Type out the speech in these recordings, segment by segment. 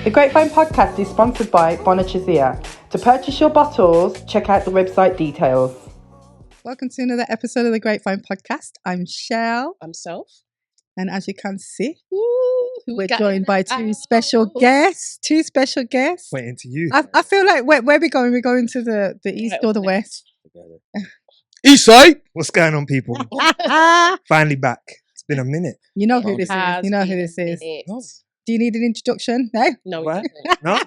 The Grapevine Podcast is sponsored by Bonachazia. To purchase your bottles, check out the website details. Welcome to another episode of the Grapevine Podcast. I'm Shell. I'm Soph. And as you can see, we're joined by two special guests. Waiting to you. I feel like, where are we going? We're going to the east or the west? East side. What's going on, people? Finally back. It's been a minute. You know who this is. Oh. Do you need an introduction? No? No, What? No?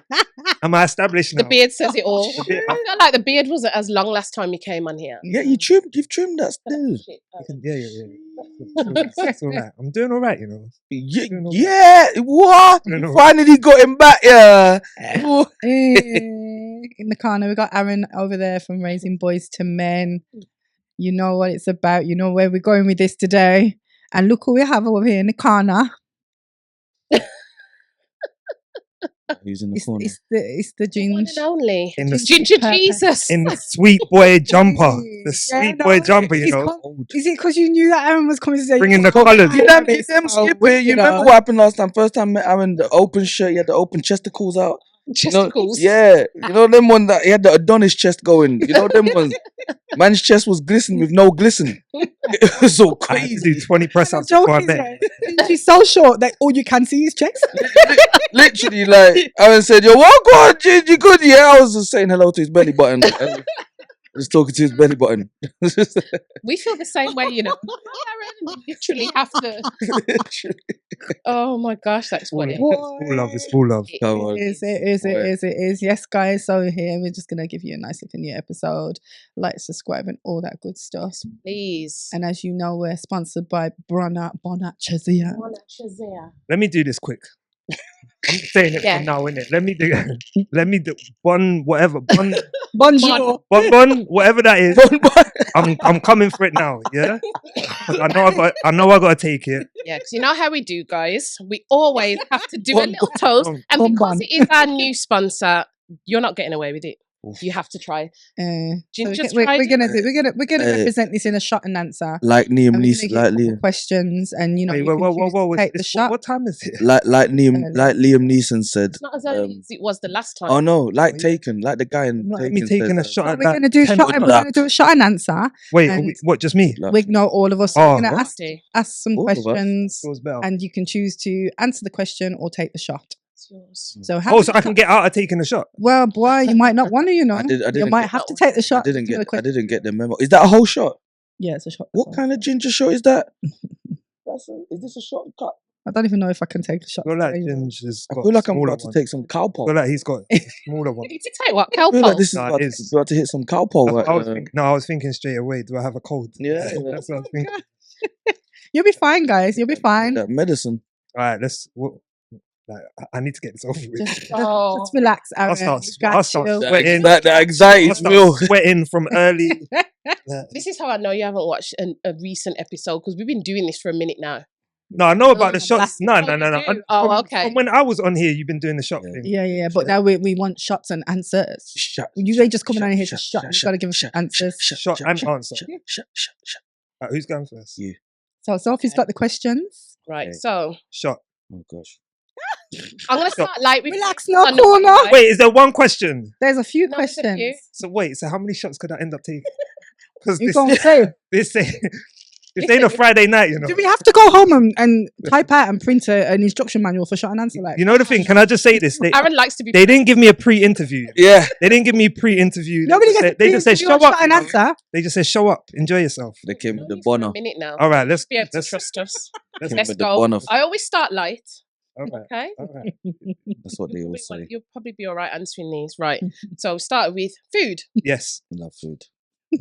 Am I established now? the beard says it all. I feel like the beard wasn't as long last time you came on here. Yeah, you've trimmed that still. Yeah. It's all right. I'm doing all right, you know. Yeah, what? No. Finally got him back, yeah. In the corner, we got Aaron over there from Raising Boys to Men. You know what it's about. You know where we're going with this today. And look who we have over here in the corner. Who's in the corner? It's the The one ginger. and only. In the Ginger Jesus. In the sweet boy jumper. The sweet boy jumper, you know. Is it because you knew that Aaron was coming today? Bringing the colours. You remember what happened last time? First time I met Aaron, the open shirt, he had the open chesticles out. Chesticles. Yeah, you know them one that he had the Adonis chest going. You know them ones. Man's chest was glistening with no glisten. It was so I had to crazy. do 20 press ups Joke before I is met. right. She's so short that all you can see is chest. Literally, like Aaron said, "Yo, what go on, Ginger? You good?" Yeah, I was just saying hello to his belly button. Just talking to his belly button. We feel the same way, you know. Aaron, you literally have to. Oh my gosh, that's funny. It's all love. It's all love. Come on. It is. Yes, guys. So here we're just gonna give you a nice little new episode. Like, subscribe, and all that good stuff. Please. And as you know, we're sponsored by Bonachazia. Let me do this quick. I'm saying it Yeah. from now, innit? Let me do whatever. Bonjour. Whatever that is. I'm coming for it now, yeah? 'Cause I know I gotta take it. Yeah, because you know how we do, guys. We always have to do a little toast. And Bon because bon. it is our new sponsor, you're not getting away with it. You have to try. Ginger's we're tried gonna represent this in a shot and answer. Like Liam And we're gonna Neeson, give like you Liam. questions, and you know, Wait, you can choose to take the shot. What time is it? Like Liam Neeson said. It's not as early as it was the last time. Oh no, like Taken, like the guy in Not Taken. me taking a says, shot So at we're that. gonna do 10 shot. We're gonna do a shot and answer. Wait, and- what? Just me? We know all of us. Oh, We're gonna what? ask some All of us? questions, Feels better. and you can choose to answer the question or take the shot. It's yours. So, Oh, so I can get out of taking a shot. Well, boy, you might not want to. You know, I didn't you might get have that to one. take the I shot. didn't to the get question. the memo. Is that a whole shot? Yeah, it's a shot. What kind of ginger shot is that? Is this a shot cut? I don't even know if I can take a shot. I feel like today, you know. Ginger's I got feel like I'm smaller about to ones. take some cow I pole. feel like he's got a smaller one. You need to take what? I feel Kelpo? like this is No, about, it is. about to hit some cow pole. I was thinking straight away, do I have a cold? Yeah. That's what I was thinking. You'll be fine, guys. You'll be fine. that medicine. All right, I need to get this over with. Just Oh. relax, Aaron. I'll You've got start chill. sweating. The anxiety I'll is real. start sweating from early. This is how I know you haven't watched a recent episode because we've been doing this for a minute now. No, I know about the shots. No. Oh, you do? Oh, okay. From when I was on here, you've been doing the shot Yeah. thing. Yeah. But now we want shots and answers. You ain't just coming on here to shot. You gotta give us answers. Shot and answer. Who's going first? You. So Sophie's got the questions. Right, Okay. so Shot. Oh gosh. I'm going to start light with... Relax, no I know corner. what you like. Wait, is there one question? There's a few No, there's a questions. few. So wait, so how many shots could I end up taking? Because You gonna say? this ain't a Friday night, you know. Do we have to go home and type out and print an instruction manual for shot and answer? Like, You know the thing? Can I just say this? Aaron likes to be... They didn't give me a pre-interview. Yeah. They didn't give me pre-interview. nobody gets They just said show up. shot and answer. They just said show up, enjoy yourself. They came with the For a bonner. minute now. All right, let's Be able to let's trust us. Came Let's with the go. bonner. I always start light. all right, Okay. all right. That's what they always say. You'll probably be all right answering these. Right. So start with food. Yes, I love food.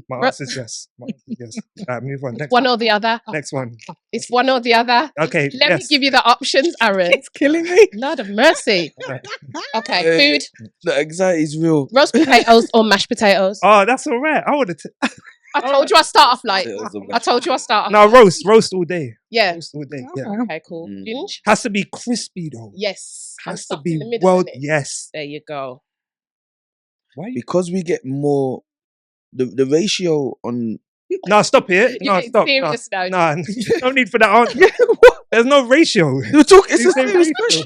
my answer is yes. My answer is yes. All right, move on. Next One one. or the other. Next one. It's one or the other. Okay. Let me yes. give you the options, Aaron. It's killing me. Lord of mercy. Alright. Okay, food. The anxiety is real. Roast potatoes or mashed potatoes. Oh, that's all right. I would have. I told you I start off light. It was a I told you I start off. No, roast all day. Yeah. Roast all day. Yeah. Oh. Okay, cool. Mm. Ginge? Has to be crispy though. Yes. And Has to stuff be in the middle, innit? yes. There you go. Why? because we get more the ratio on No, stop it. You're No, getting stop. serious now. No, no need for that answer. There's no ratio. You talk. It's You a say serious ratio. question.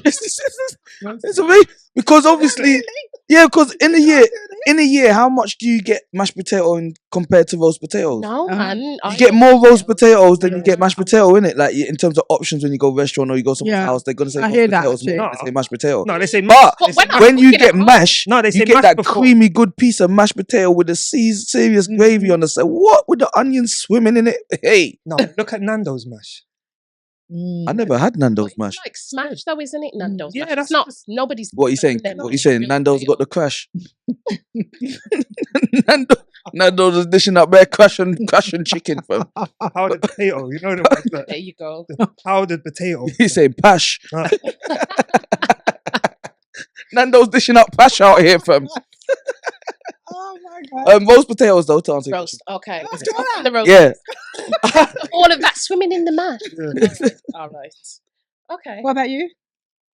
It's a very because obviously, yeah. Because in a year, how much do you get mashed potato compared to roast potatoes? No, man. You get more roast potatoes than you get mashed potato, innit? Like in terms of options when you go restaurant or you go someone's house, they're gonna say I roast hear that, potatoes more actually. than they say mashed potato. No, they say But mash. when you get mash, No, they say you get mash that before. creamy good piece of mashed potato with a serious gravy on the side. What with the onions swimming in it? Hey, No, look at Nando's mash. I never had Nando's It's mash. like smash though, isn't it? Nando's Yeah, mash. that's It's not. just- Nobody's. What are you saying? them What are you saying? real Nando's got potato. the crash. Nando's is dishing up bare crash and chicken, fam. Powdered potato. You know the ones that There you go. powdered potato. You saying pash? No. Nando's dishing up pash out here, fam. Oh my god. Roast potatoes though, to answer your Roast. Okay. Let's Let's go go on. on the roast. Yeah. All of that swimming in the mash. Yeah. All right. Okay. What about you?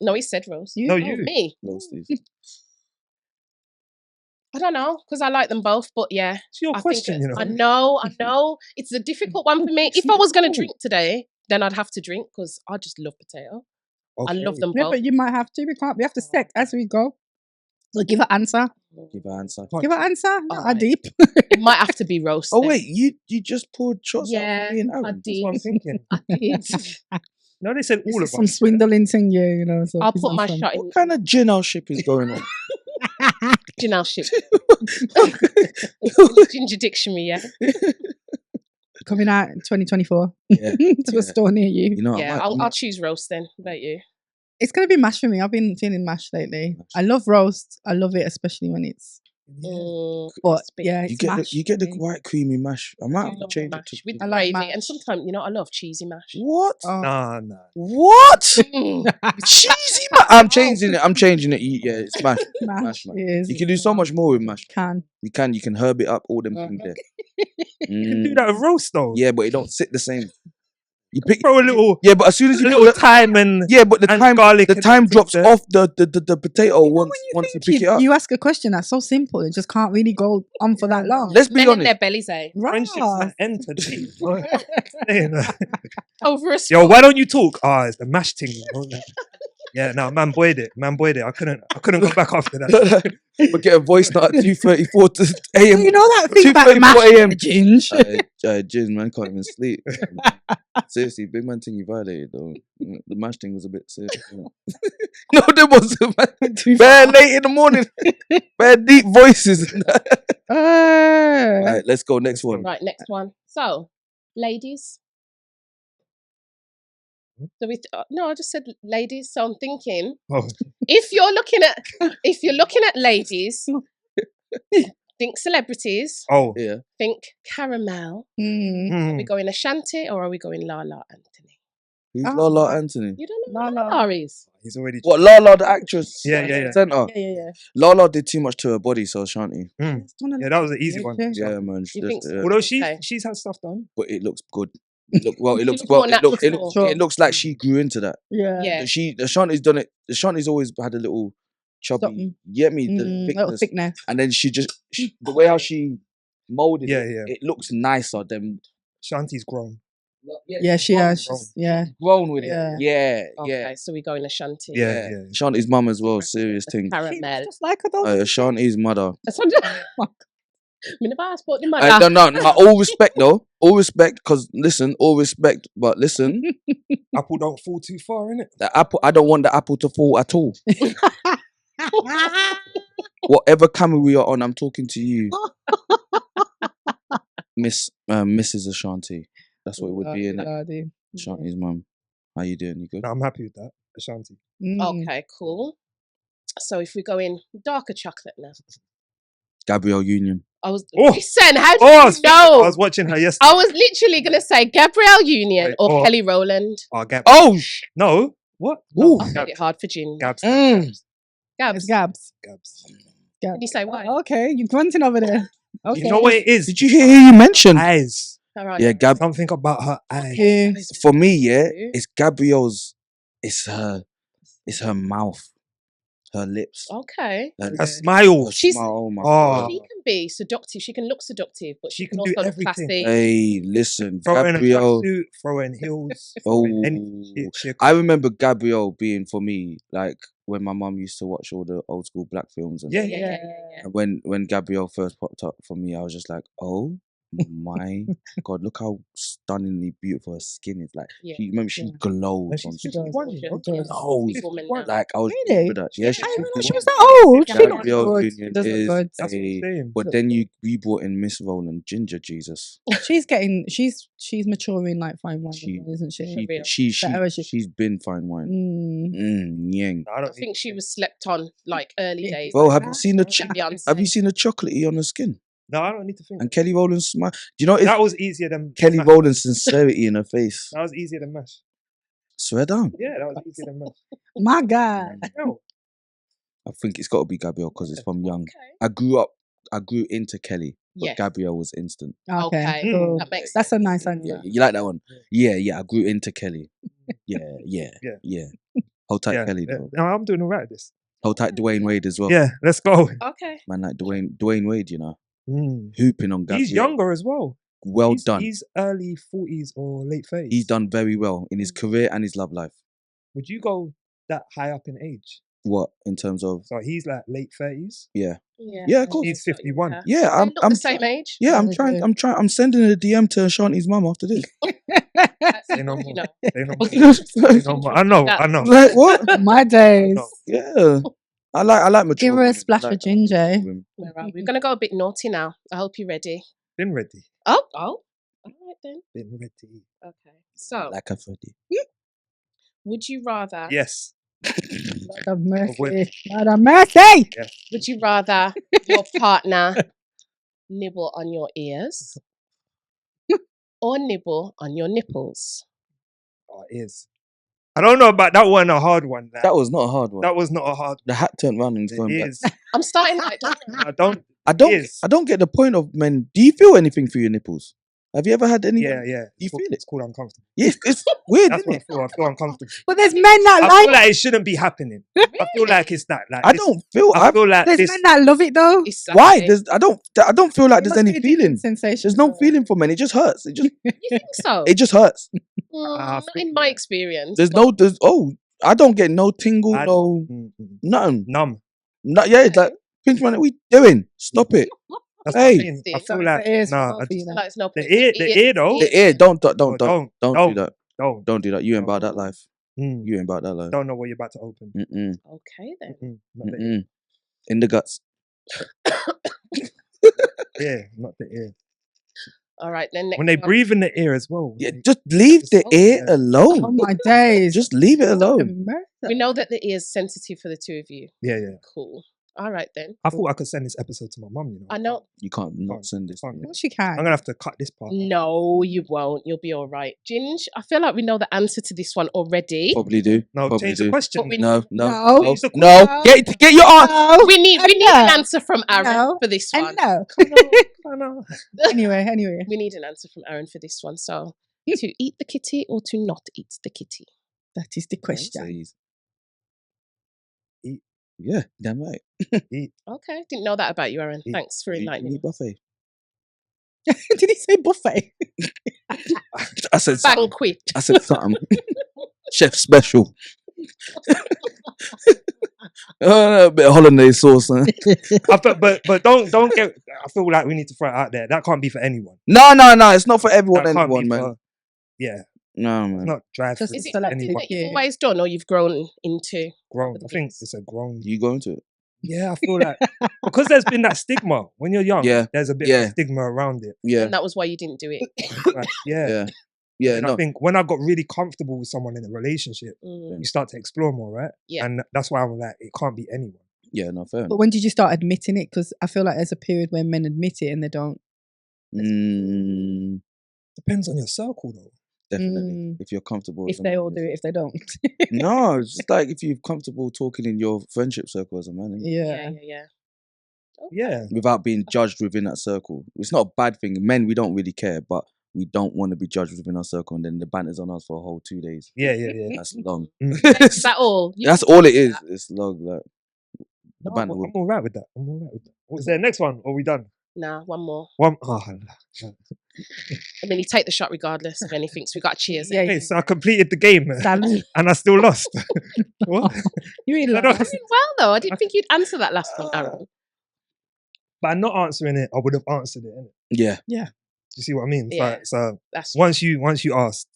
No, he said roast. You? No, Oh, you. me. Roasties. I don't know because I like them both, but yeah. It's your I question, think, you know. I know. It's a difficult one for me. If I was going to drink today, then I'd have to drink because I just love potato. I love them Yeah, both. but you might have to. We have to set as we go. So give an answer. Give an answer. Give an answer. Not Alright. deep. It might have to be roast. Oh then. wait, you just poured shots Yeah, out for me and I Aaron. That's what I'm did. thinking. I did. No, they said This all is of some us. swindling thing, yeah, you know. So I'll please put my don't shot in. What kind of gin house ship is going on? Janelle ship. Ginger dictionary, yeah. Coming out in 2024 Yeah, to yeah. a store near you. You know, Yeah, I might- I'll choose roast then. What about you? It's gonna be mash for me. I've been feeling mash lately. I love roast. I love it, especially when it's. But crispy. yeah, you it's get mash. you get the for me. white creamy mash. I might have to Love change it mash to with I like gravy, and mash. sometimes I love cheesy mash. what? Oh. Nah, nah. What? Mm. Cheesy mash. I'm changing it. I'm changing it. Yeah, it's mash. Mash man. is. You can do so much more with mash. Can. You can herb it up, all them things there. You can do Mm. that with roast though. Yeah, but it don't sit the same. You pick. Throw a little, Yeah, but as soon as you little put thyme and yeah, but the and time garlic the and time everything drops there. off the potato once you pick it up. You ask a question that's so simple, it just can't really go on for that long. Let's be Men in their honest. bellies, eh? friendships Right. might enter. Saying that. Over a Yo, why don't you talk? Ah, it's the mash thing. Yeah, no, man boyed it. I couldn't go back after that. But get a voice note at 2:34 to a.m. You know that thing about 2:34 mash a.m. Ginge? Jin, man, can't even sleep. Seriously, big man thing you violated though. The mash thing was a bit serious. No, there wasn't, man. Bare late in the morning. Bare deep voices. Alright, let's go. Next one. Right, next one. So, ladies. So no, I just said ladies. So I'm thinking, Oh, if you're looking at ladies, think celebrities, oh. Yeah. think caramel. Mm. Are we going Ashanti or are we going Lala Anthony? Who's Oh. Lala Anthony? You don't know who Lala. Lala is? He's already. What, Lala the actress? Yeah. Centre. Yeah. Lala did too much to her body, so Shanti. Yeah, that was an easy one. Yeah, man. You think so? Although Okay. she's had stuff done. But it looks good. It looks looks more natural. it looks like she grew into that. Yeah. Yeah. Ashanti's done it. Ashanti's always had a little chubby. Something. You get me? The Little thickness. thickness. And then the way how she molded Yeah, it, yeah. it looks nicer than Shanti's grown. Yeah, she grown, has. grown. Yeah. grown with it. Yeah. Yeah, Okay, yeah. so we're going Ashanti. Yeah. Shanti's mum as well. Serious thing. Caramel. Just like her though. Ashanti's mother. That's what I never asked about the mother. No. All respect though. All respect, because listen, all respect, but listen, Apple don't fall too far, innit? the apple. I don't want the apple to fall at all. Whatever camera we are on, I'm talking to you, Mrs. Ashanti. That's what it would be in it. Ashanti's mum. How you doing? You good? No, I'm happy with that. Ashanti. Okay, cool. So if we go in darker chocolate now. Gabrielle Union. I was Oh. listen, how do Oh, I you was, know? I was watching her yesterday. I was literally gonna say Gabrielle Union Wait, or oh. Kelly Rowland. Oh, Gab. Oh, No. What? Ooh. I made it hard for Jin. Gabs. It's Gabs. Gabs. Gabs. Can you say why? Okay, you're grunting over there. Okay. You know what it is? Did you hear you mentioned? Eyes. All right. Yeah, Something about her eyes. Okay. For me, yeah, it's Gabrielle's. It's her mouth. her lips, Okay. her, A smile. her She's- smile. Oh my Oh. god. She can be seductive. She can look seductive, but She she can can do also look everything. classy. Hey, listen, Throw in a Gabrielle. tracksuit, throw in heels, Oh, throw in anything. I remember Gabrielle being for me like when my mum used to watch all the old school black films. And Yeah, Yeah. and when Gabrielle first popped up for me, I was just like, oh my god, look how stunningly beautiful her skin is. Like, Yeah. she And glows she's on screen. 51, you know? Gorgeous. Oh, Big woman now. like I was Really? with that. Yeah, she's Yeah. I didn't know she 51. was that old. Yeah. She looks Gabrielle good. Union Does look is good. That's what I'm saying. but then we brought in Miss Rowland, Ginger Jesus. She's maturing like fine wine, as well, isn't she? real. Better as she- She's been fine wine. Yang. I I don't think she was slept on like early days. Bro, have you Ah, seen the Beyonce. have you seen the chocolatey on the skin? No, I don't need to think. And Kelly Rowland's smile. Do you know it's That was easier than Kelly mash. Rowland's sincerity in her face? That was easier than mash. Swear down. Yeah, that was easier than mash. My God. No. I think it's got to be Gabrielle because it's from young. Okay. I grew into Kelly, but Yes. Gabrielle was instant. Okay, Okay. cool. That makes That's a sense. nice answer. Yeah, you like that one? Yeah. I grew into Kelly. Yeah. Yeah. Hold tight, Yeah, Kelly. yeah. Though. No, I'm doing all right at this. Hold tight, Dwayne Wade as well. Yeah, let's go. Okay. Man, like Dwayne Wade, you know, Mm. hooping on Gabrielle. He's younger as well. Well he's, done. He's early 40s or late 30s. He's done very well in his career and his love life. Would you go that high up in age? What in terms of? So he's like late 30s. Yeah. Yeah, of course. He's 51. Yeah, They I'm look the same age. Yeah, I'm They trying. do. I'm sending a DM to Shanti's mum after this. That's Say no you more. know. Say no more. Say no more. I know. Like what? My days. No. Yeah, I like mature. Give her a women. splash I of like ginger. women. Where are we? We're gonna go a bit naughty now. I hope you're ready. Been ready. Oh. All right then. Been ready. Okay. So, Like a Freddy. would you rather? Yes. Lord have mercy. Avoid- Lord have mercy. Would you rather your partner nibble on your ears or nibble on your nipples? Oh, it is. I don't know about that one. A hard one. That was not a hard one. That was not a hard The hat turned round and one. going It back. is. I'm starting like. I don't. Is. I don't get the point of men. Do you feel anything for your nipples? Have you ever had any? Yeah. You feel it? It's called uncomfortable. Yeah, it's weird, That's isn't what it? I feel uncomfortable. But there's men that I like feel like it shouldn't be happening. I feel like it's that. Like I this- don't feel. I feel like There's this. men that love it though. Why? Exactly. I don't feel like It there's must any be a different feeling. sensation. There's no feeling for men. It just hurts. It just You think so? it just hurts. I Not think- in my experience. There's I don't get no tingle, I no don't- nothing. numb. Yeah, it's like pinch man, what we doing? Stop it. That's Hey. what I'm saying. I See, feel That's like the ears nah. for I both of you just- then. Like, it's no The point. ear though. The ear, don't do that. Don't. Don't do that. You ain't about that life. Mm. You ain't about that life. Don't know what you're about to open. Mm-mm. Okay then. Not the Mm-mm. In the guts. ear, not the ear. All right then. Next When they one. breathe in the ear as well. Yeah, just leave the ear Oh alone. my days. Just leave it Lord have alone. mercy. We know that the ear's sensitive for the two of you. Yeah. Cool. All right then. I thought I could send this episode to my mum. You know. I know. You can't not Can't- send this. can't. to Of me. course you I'm can. gonna have to cut this part. out. No, you won't. You'll be all right. Ginge, I feel like we know the answer to this one already. Probably do. No, Probably change do. the question. But we- No. No. Change the No. question. Get your answer. No. We need an No. answer from Aaron No. for this I one. know. I know. Anyway. We need an answer from Aaron for this one. So, to eat the kitty or to not eat the kitty? That is the Say question. easy. Eat. Yeah, damn right. Okay, didn't know that about you, Aaron. Eat. Thanks for Eat enlightening. buffet. Did he say buffet? I said something. Banquet. I said something. Chef special. A bit of hollandaise sauce. Huh? But don't get. I feel like we need to throw it out there. That can't be for anyone. No. It's not for everyone. That can't Anyone, be man. for. Yeah, No, it's man. not drive. Just through Is it select something anyone. that you've Yeah. always done or you've grown into? Grown. for I the think kids? it's a grown. You go into it. Yeah, I feel like because there's been that stigma when you're young. Yeah, there's a bit yeah. of stigma around it. Yeah, And that was why you didn't do it. Like, yeah. yeah, yeah. And I No, think when I got really comfortable with someone in a relationship, Mm, you start to explore more, right? Yeah. And that's why I'm like, it can't be anyone. yeah, no, fair. But when did you start admitting it? Because I feel like there's a period where men admit it and they don't. Depends on your circle, though. Definitely. If you're comfortable. with If they all somebody do it, if they don't. No, it's just like if you're comfortable talking in your friendship circle as a man, innit? Yeah. yeah. Yeah. without being judged within that circle. It's not a bad thing. Men, we don't really care, but we don't want to be judged within our circle, and then the banter's on us for a whole 2 days. Yeah. That's long. Mm. Is that all? You That's can all do it is. that. It's long. Like The No, banter I'm will. all right with that. Is there a next one? Or are we done? Nah, one more. One. I mean, you take the shot regardless of anything. So we got cheers. Yeah, Okay, so I completed the game Salud. and I still lost. What? You really I don't- lost. Well, though, I didn't think you'd answer that last one, Aaron. By not answering it, I would have answered it. Innit? Yeah. Do you see what I mean? Yeah. So That's once you asked,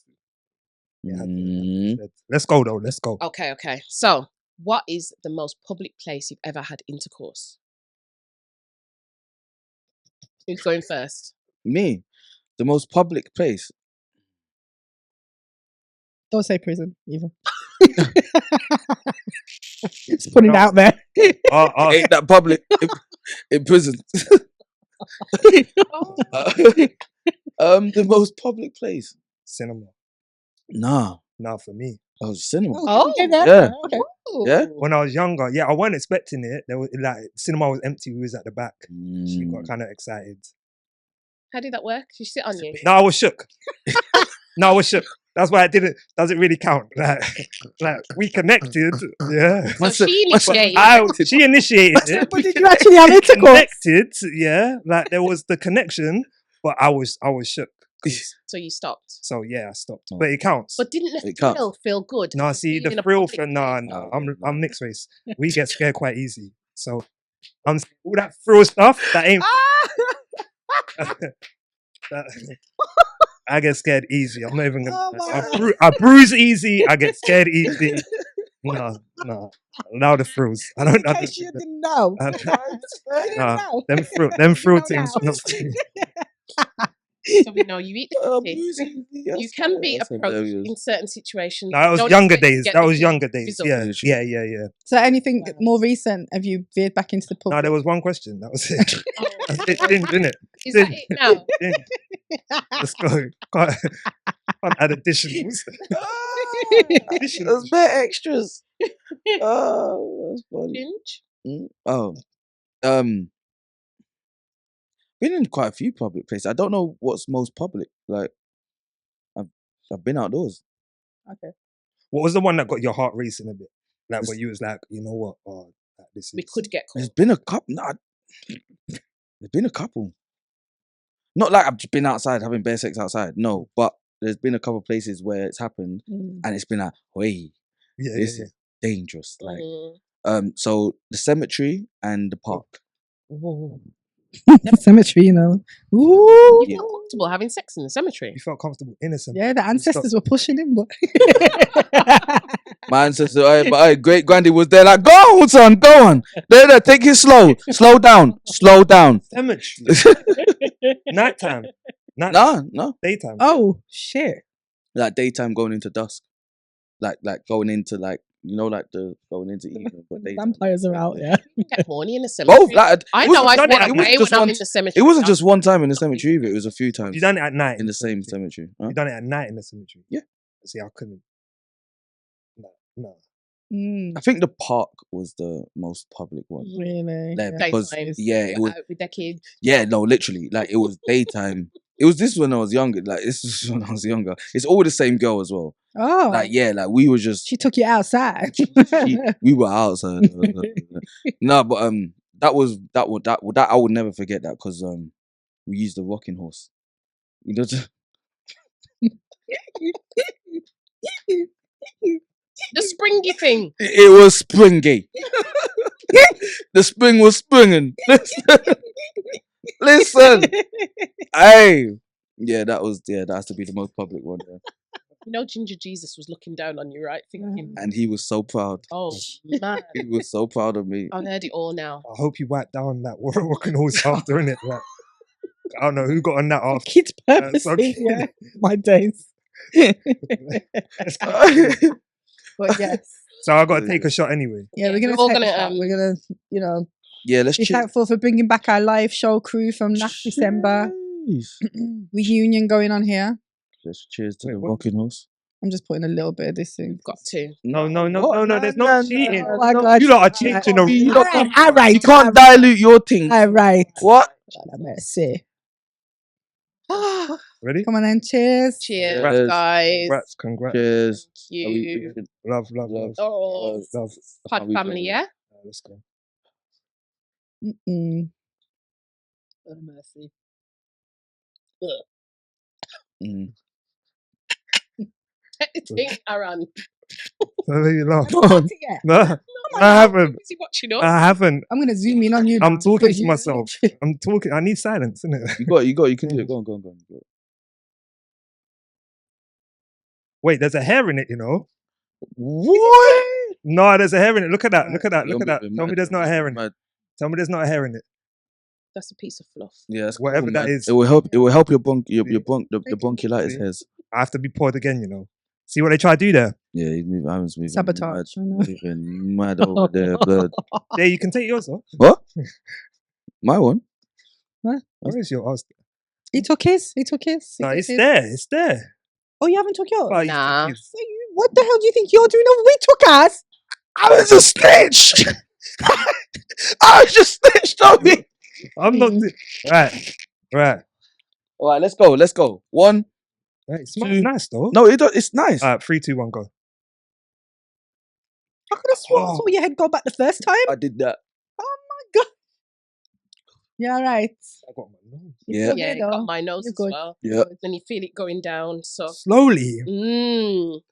yeah, let's go though. Let's go. okay. So, what is the most public place you've ever had intercourse? Who's going first? Me, the most public place. Don't say prison either. Just putting it out there. Ain't that public in prison? The most public place. Cinema. Nah, For me. oh, cinema. Oh, okay, there. yeah. Okay. Yeah. When I was younger, I wasn't expecting it. There was like cinema was empty. We was at the back. She got kind of excited. How did that work? Did she sit on you? No, I was shook. That's why it doesn't really count. Like we connected. Yeah. So she initiated. She initiated it. But did you actually have intercourse? Connected, yeah. Like there was the connection, but I was shook. So you stopped. So yeah, I stopped. But it counts. But didn't the It counts. thrill feel good? No, see Being in the a thrill public for place? I'm mixed race. We get scared quite easy. So I'm all that thrill stuff that ain't. I get scared easy. I'm not even gonna. I bruise easy. I get scared easy. No. Allow the thrills. I don't. In case you didn't know. Them thrill things. So we know you eat the cookie. You can be approached in certain situations. No, that was Don't younger expect to days. get That the was younger days. result. Yeah. So anything more recent? Have you veered back into the pub? No, there was one question. That was it. That's it, didn't it? Is that it now? Let's go. Can't add additionals. There's bare extras. Oh, that's funny. Binge? Oh, been in quite a few public places. I don't know what's most public. Like, I've been outdoors. Okay. What was the one that got your heart racing a bit? Like, where you was like, you know what? Oh, this is. We could get There's caught. been a couple. Nah, there's been a couple. Not like I've just been outside having bare sex outside. No, but there's been a couple places where it's happened, and it's been like, wait, this is dangerous. Like, so the cemetery and the park. Cemetery, you know. You feel comfortable having sex in the cemetery? You felt comfortable, innocent. Yeah, the ancestors were pushing him, but My ancestor, my great granddad was there, like, go on, son, go on. There, take it slow down. Cemetery. Nighttime. No. Daytime. oh shit. Like daytime going into dusk. Like going into like, you know, like the going into evening, but daytime. Vampires are out, yeah. You get horny in the cemetery. Both. Like, I it know wasn't- I've it walked wasn't away just when I'm one- in the cemetery. It wasn't just one time in the cemetery either. It was a few times You done it at night in the same cemetery. Huh? You done it at night in the cemetery. Yeah. See, I couldn't. No. I think the park was the most public one. Really? There, Yeah. because Daytime. it You're was. out with their kids. Yeah, no, literally, like it was daytime. It was this when I was younger. Like this is when I was younger. It's all the same girl as well. Oh. Like yeah, like we were just She took you outside. we were outside. No, but that I would never forget that because we used the rocking horse. You know, The springy thing. it was springy. The spring was springing. Listen, hey, that has to be the most public one. Yeah. You know, Ginger Jesus was looking down on you, right? Thinking, And he was so proud. oh, man. He was so proud of me. I've heard it all now. I hope you wiped down that rocking horse after, innit? Like, I don't know who got on that after. Kids That's purposely, okay. yeah. My days. Let's go. But yes. So I got to take a shot anyway. Yeah, we're gonna We're all take a gonna, shot. We're gonna, you know, Yeah, let's be cheers. thankful for bringing back our live show crew from last December. Reunion going on here. Let's cheers to Wait, the what? rocking horse. I'm just putting a little bit of this in. Got to. No. There's No, no no, cheating. Oh my God. You lot are changing the You rules. lot can't- All right. You can't dilute your thing. All right. What? Mercy. Ready? Come on then. Cheers. Cheers, Cheers. guys. Congrats. Cheers. You. Love. Oh, Love. pod family, yeah? Let's go. Mm-mm. Oh, mercy. Mm. Think, Aaron. You laugh. Have you got it yet? No, I haven't. Is he watching us? I haven't. I'm gonna zoom in on you. I'm now, talking because to you myself. literally- I'm talking. I need silence, innit? You got it. You can do it. Go on. You got it. Wait, there's a hair in it, you know? What? No, there's a hair in it. Look at that. Look at that. You're Look at that. moving Tell me mad. there's not a hair in it. Mad. Tell me there's not a hair in it. That's a piece of fluff. Yeah, that's Whatever cool, that man. is. It will help. It will help your the See? bronchiolitis hairs. I have to be poured again, you know? See what they try to do there? Yeah, he's moving. Aaron's moving. Sabotage. I know. Moving mad over there, blood. Yeah, you can take yours off. What? My one? Where is your ass? He took his. He took his. No, took it's his. there. It's there. Oh, you haven't took yours. Oh, you took Nah. his. So what the hell do you think you're doing over? We took ours. I was a snitch. I was just snitched on me. I'm not. Right. Right. All right, let's go. Let's go. One. Right. It smells Two. nice, though. No, it's nice. All right. 3, 2, 1, go. I could have sworn I Oh. saw your head go back the first time. I did that. Yeah, right. I got my nose. Yeah. Yeah, it got my nose You're as good. well. Yeah. Then you feel it going down. So, Slowly.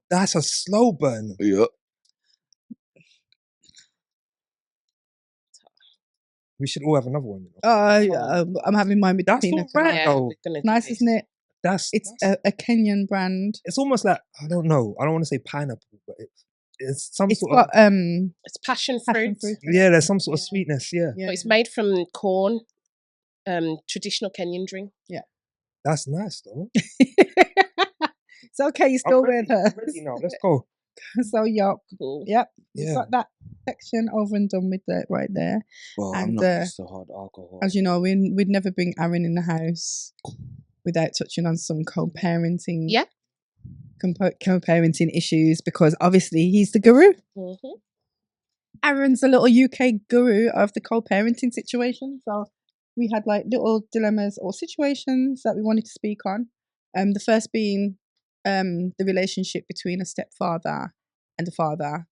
That's That's a slow burn. Yeah. We should all have another one, you know? Yeah, I'm having mine with That's peanut. all right, yeah, though. we're gonna do Nice, this. isn't it? That's It's a Kenyan brand. it's almost like, I don't know. I don't want to say pineapple, but it's some It's sort got of. It's passion passion fruit, fruit. Yeah, there's some sort of Yeah. sweetness. Yeah. Yeah, but it's made from corn. Traditional Kenyan drink. That's nice, though. It's okay. You're still I'm ready. with her. I'm ready now. Let's go. So yup. Cool. Yep. You've Yeah. got that section over and done with that right there. Well, I'm And, not used to hard alcohol. As you know, we'd never bring Aaron in the house without touching on some co-parenting. Yeah. Co-parenting issues, because obviously he's the guru. Mm-hmm. Aaron's a little UK guru of the co-parenting situation. So we had like little dilemmas or situations that we wanted to speak on. The first being the relationship between a stepfather and a father.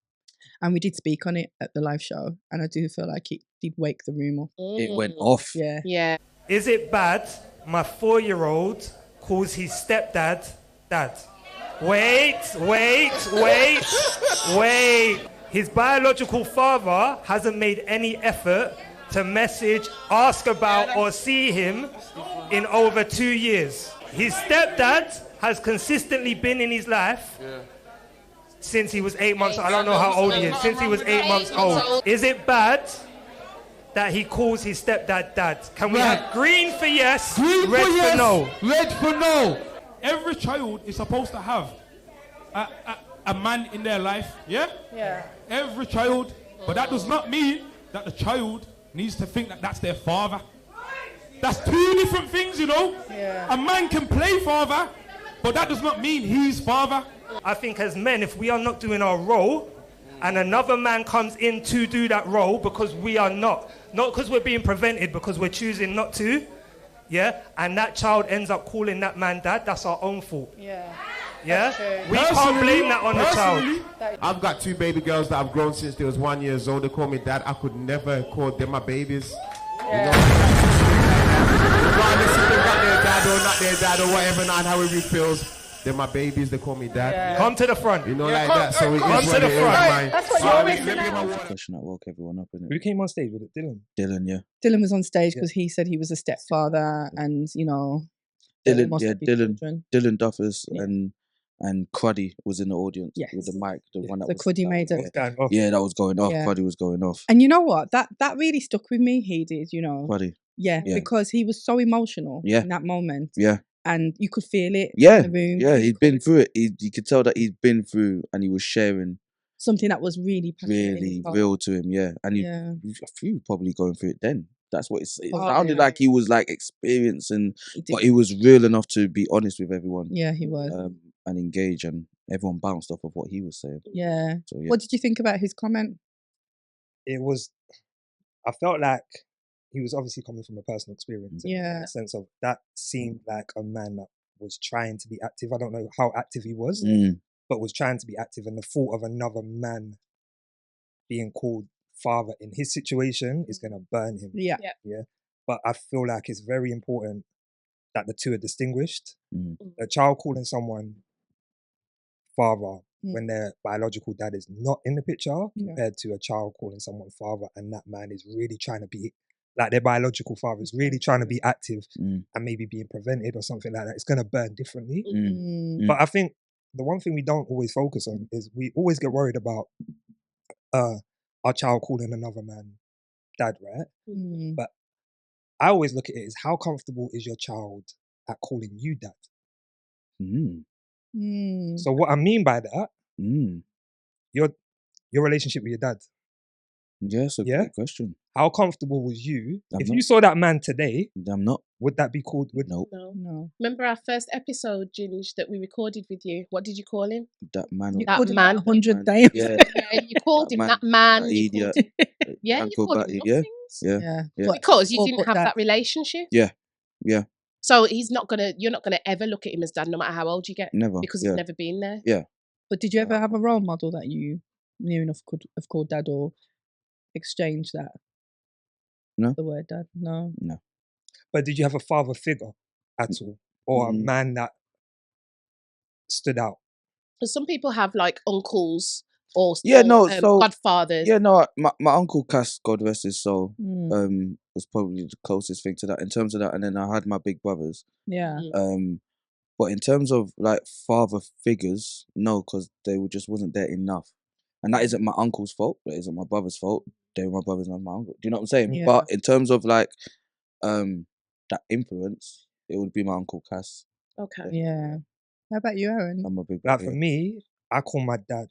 And we did speak on it at the live show. And I do feel like it did wake the room up. It went off. Yeah. Yeah. Is it bad my 4-year-old calls his stepdad dad? Wait. His biological father hasn't made any effort to message, ask about, or see him in over 2 years. His stepdad has consistently been in his life since he was 8 months. I don't know how old he is. Since he was 8 months old. Is it bad that he calls his stepdad dad? Can we have green for yes, red for no? Red for no. Every child is supposed to have a man in their life, yeah? Yeah. Every child. But that does not mean that the child needs to think that that's their father. That's two different things, you know? Yeah. A man can play father, but that does not mean he's father. I think as men, if we are not doing our role, and another man comes in to do that role because we are not because we're being prevented, because we're choosing not to, yeah, and that child ends up calling that man dad, that's our own fault. Yeah. Yeah? We can't blame that on the child. I've got 2 baby girls that I've grown since they was 1 year old. They call me dad. I could never call them my babies. You know? Regardless if they got their dad or not their dad or whatever, and how it feels, they're my babies. They call me dad. Come to the front. You know, like that. So it is come to what the it is, front. man. That's what So you're let missing me get my out. word. Question that woke everyone up, innit? Who came on stage with it? Dylan. Dylan, yeah. Dylan was on stage because he said he was a stepfather, and you know, Dylan, almost yeah, like his Dylan, children. Dylan Duffers Yeah. and Cruddy was in the audience Yes. with the mic, the one that The was Cruddy that made was- it. Going off. Yeah, that was going off. Yeah. Cruddy was going off. And you know what? That really stuck with me. He did, you know. Cruddy, Yeah, Yeah. because he was so emotional Yeah. in that moment, yeah, and you could feel it. yeah, in the room. yeah. You He'd could- been through it. You could tell that he'd been through, and he was sharing something that was really passionate in his really heart. real to him. Yeah, and Yeah. he was probably going through it then. That's what it Oh, sounded yeah. like. He was like experiencing, He did. but he was real enough to be honest with everyone. Yeah, he was. And engage, and everyone bounced off of what he was saying. Yeah. So yeah, What did you think about his comment? It was, I felt like he was obviously coming from a personal experience. In Yeah. the sense of that seemed like a man that was trying to be active. I don't know how active he was, Mm, but was trying to be active. And the thought of another man being called father in his situation is going to burn him. Yeah. But I feel like it's very important that the two are distinguished. Mm. A child calling someone father Mm. when their biological dad is not in the picture, Yeah. compared to a child calling someone father and that man is really trying to be, like their biological father is really trying to be active Mm. and maybe being prevented or something like that. It's going to burn differently. Mm. But I think the one thing we don't always focus on is we always get worried about our child calling another man dad, right? Mm. But I always look at it as how comfortable is your child at calling you dad? Mm. Mm. So what I mean by that, Mm. your relationship with your dad, Yeah, it's a Yeah? great question. how comfortable was you? I'm If not. you saw that man today, I'm not. would that be called? No, No. No. Remember our first episode, Ginge, that we recorded with you? What did you call him? that man. You That called him man. 100 Man. times. Yeah, Yeah, you called him man, that man. that You called idiot. him, yeah, you Uncle called him Batty, yeah, nothings. yeah, Yeah. Yeah. But- Because you or didn't but have dad. that relationship. yeah, yeah. So you're not gonna ever look at him as dad, no matter how old you get, Never. because yeah. he's never been there. Yeah. But did you ever have a role model that you near enough could have called dad or exchange that? No. The word dad? No. But did you have a father figure at all, or a Mm. man that stood out? Because some people have like uncles or Yeah, no, so- godfathers. Yeah, no, my uncle Cass, God rest his soul, Mm. was probably the closest thing to that in terms of that. And then I had my big brothers. Yeah. But in terms of like father figures, no, because just wasn't there enough. And that isn't my uncle's fault. That isn't my brother's fault. They were my brothers, not my uncle. Do you know what I'm saying? Yeah. But in terms of like that influence, it would be my uncle Cass. Okay. Yeah. How about you, Aaron? I'm a big Like brother. for me, I call my dad.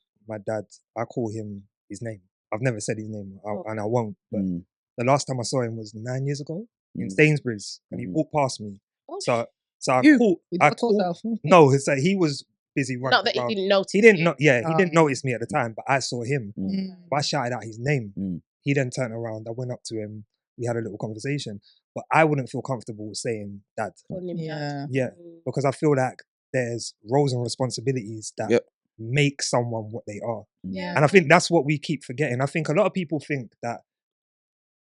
I call him his name. I've never said his name, and I won't. But Mm. the last time I saw him was 9 years ago in Mm. Sainsbury's, and he Mhm. walked past me. Oh, So I You, called. with I your tall called. self. No, it's like he was busy running not that around. he didn't notice. He didn't you. know. Yeah, he didn't Oh. notice me at the time, but I saw him. Mm. But I shouted out his name. Mm. He then turned around. I went up to him. We had a little conversation. But I wouldn't feel comfortable saying dad. Calling him dad. Yeah. Yeah, because I feel like there's roles and responsibilities that Yep. make someone what they are. Yeah. And I think that's what we keep forgetting. I think a lot of people think that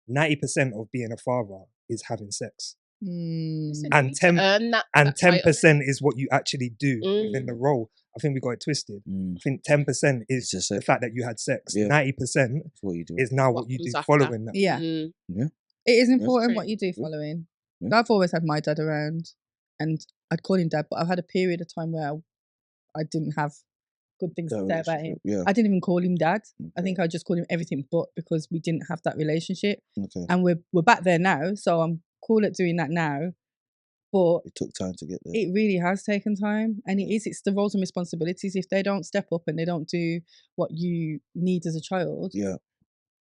90% of being a father is having sex. Mm. Listen, And you need to 10 earn that, And that title. 10% is what you actually do within the role. I think we got it twisted. Mm. I think 10% is It's just the it. fact that you had sex. Yeah. 90% That's what you do. is now What what you comes do after. following that. Yeah. Mm. It is Yes. important True. what you do Yeah. following. Yeah. I've always had my dad around and I'd call him dad, but I've had a period of time where I didn't have good things to That say about him. relationship, yeah. I didn't even call him dad. I Okay. think I just called him everything but, because we didn't have that relationship. Okay. And we're back there now, so I'm cool at doing that now. But It took time to get there. it really has taken time, and it's the roles and responsibilities. If they don't step up and they don't do what you need as a child, Yeah.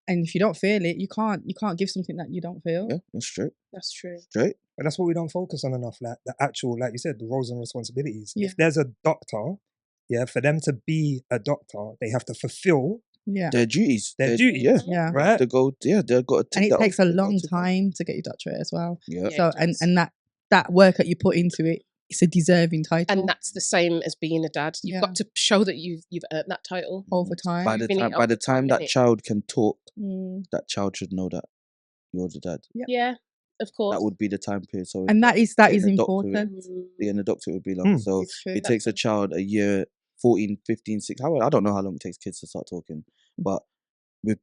and if you don't feel it, you can't give something that you don't feel. Yeah. That's straight. That's true. Straight. But that's what we don't focus on enough. Like the actual, like you said, the roles and responsibilities. Yeah. If there's a doctor, for them to be a doctor, they have to fulfill Yeah, Their duties. their Their- duties. Yeah. yeah. Right? They go. Yeah. They've got to. And tick it that takes off. a They've got long to tick that. time to get your doctorate as well. Yeah. Yeah, So it does. and that work that you put into it, it's a deserving title. And that's the same as being a dad. You've Yeah. got to show that you've earned that title. over time. By the Proving it time, by over the time time, that innit? child can talk, Mm. that child should know that you're the dad. Yeah, of course. That would be the time period. So And that is getting a doctorate- important. getting a doctorate would be long. So It's true. it takes a child a year, 14, 15, 16. I don't know how long it takes kids to start talking, but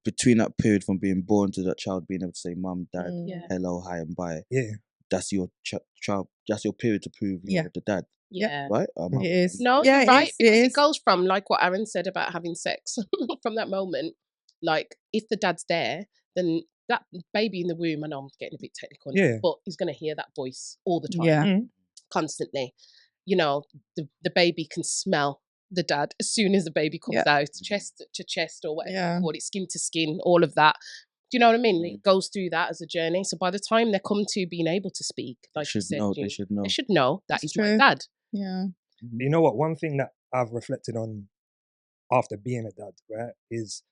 between that period from being born to that child being able to say mum, dad, Mm. Yeah. hello, hi, and bye, Yeah. that's your child. That's your period to prove you're Yeah. the dad, Yeah. right? It is. No, Yeah, you're it right. is, it Because it is. goes from, like what Aaron said about having sex, from that moment, like if the dad's there, then that baby in the womb, I know I'm getting a bit technical now, Yeah. but he's going to hear that voice all the time, Yeah. constantly. You know, the baby can smell the dad as soon as the baby comes Yeah. out, chest to chest or whatever Yeah. you call it, skin to skin, all of that. Do you know what I mean? It goes through that as a journey. So by the time they come to being able to speak, They like you should said, know. June, They should know. they should know that It's he's my true. dad. Yeah. You know what? One thing that I've reflected on after being a dad, right, is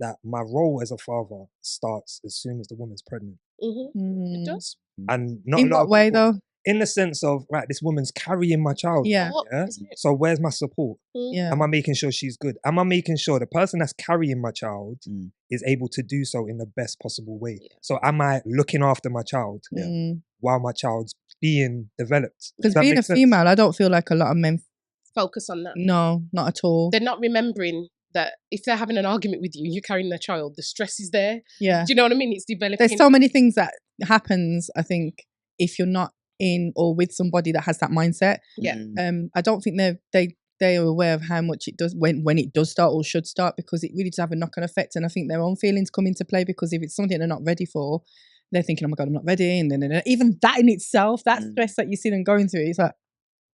that my role as a father starts as soon as the woman's pregnant. Mm-hmm. It Mm. does. And not In a lot what of way people- though? in the sense of, right, this woman's carrying my child. Yeah. Yeah. Isn't it? So where's my support? Yeah. Am I making sure she's good? Am I making sure the person that's carrying my child Mm. is able to do so in the best possible way? Yeah. So am I looking after my child while my child's being developed? Because Does that being a make sense? female, I don't feel like a lot of men. Focus on that. No, not at all. They're not remembering that if they're having an argument with you, you're carrying their child, the stress is there. Yeah. Do you know what I mean? It's developing. There's so many things that happens, I think, if you're not in or with somebody that has that mindset. Yeah. I don't think they are aware of how much it does when it does start or should start, because it really does have a knock-on effect. And I think their own feelings come into play, because if it's something they're not ready for, they're thinking, oh my God, I'm not ready. And then even that in itself, that stress that you see them going through, it's like,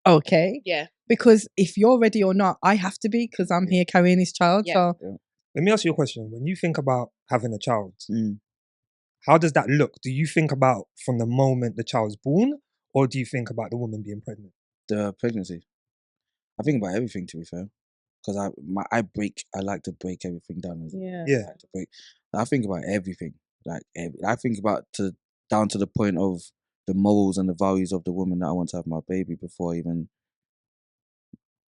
okay. Yeah. Because if you're ready or not, I have to be, because I'm here carrying this child. Yeah. So Let me ask you a question. When you think about having a child, how does that look? Do you think about from the moment the child's born, or do you think about the woman being pregnant? The pregnancy. I think about everything, to be fair, because I like to break everything down. yeah. Yeah. Like to break. I think about everything. I think about down to the point of the morals and the values of the woman that I want to have my baby before I even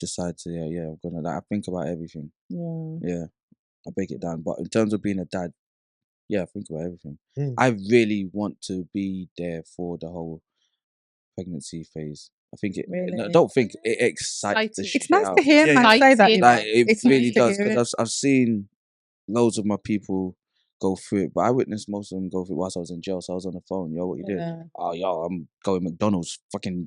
decide to I'm gonna. Like, I think about everything. Yeah, I break it down. But in terms of being a dad, I think about everything. I really want to be there for the whole pregnancy phase. I think it. Really? No, I don't think it excites the Exciting. shit It's nice out to of me. hear Yeah, man say that. You know? Like it It's really nice to does, hear it. because I've seen loads of my people go through it, but I witnessed most of them go through it whilst I was in jail. So I was on the phone, yo, what you doing? Yeah. Oh, yo, I'm going McDonald's, fucking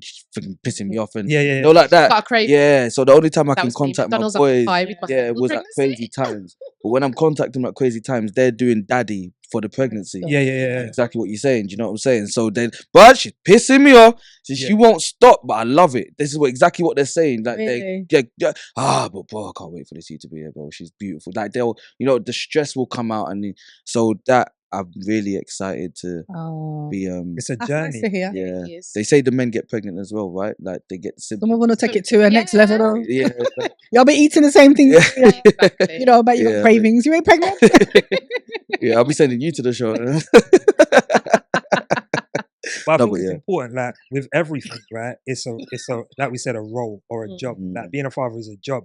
pissing me off, and Yeah. you know, like that. Got a craving. Yeah, so the only time I That can was me. contact my McDonald's up boys, at 5 with my it second was at pregnancy. crazy times. But when I'm contacting them at crazy times, they're doing daddy for the pregnancy. Yeah. Exactly what you're saying. Do you know what I'm saying? So then, but she's pissing me off. So she won't stop, but I love it. This is exactly what they're saying. Like Really? but bro, I can't wait for this to be here, bro. She's beautiful. Like the stress will come out, and so that I'm really excited to be. It's a That's journey. nice to hear. Yeah, It is. they say the men get pregnant as well, right? Like they get Some symptoms. of them want to take it to a next level. Though. Yeah, Y'all be eating the same things. Exactly. You know, but you got Yeah. cravings. You ain't pregnant. yeah. I'll be sending you to the show. But I No, think but it's yeah. important, like with everything, right? It's a like we said, a role or a job. Mm. Like being a father is a job,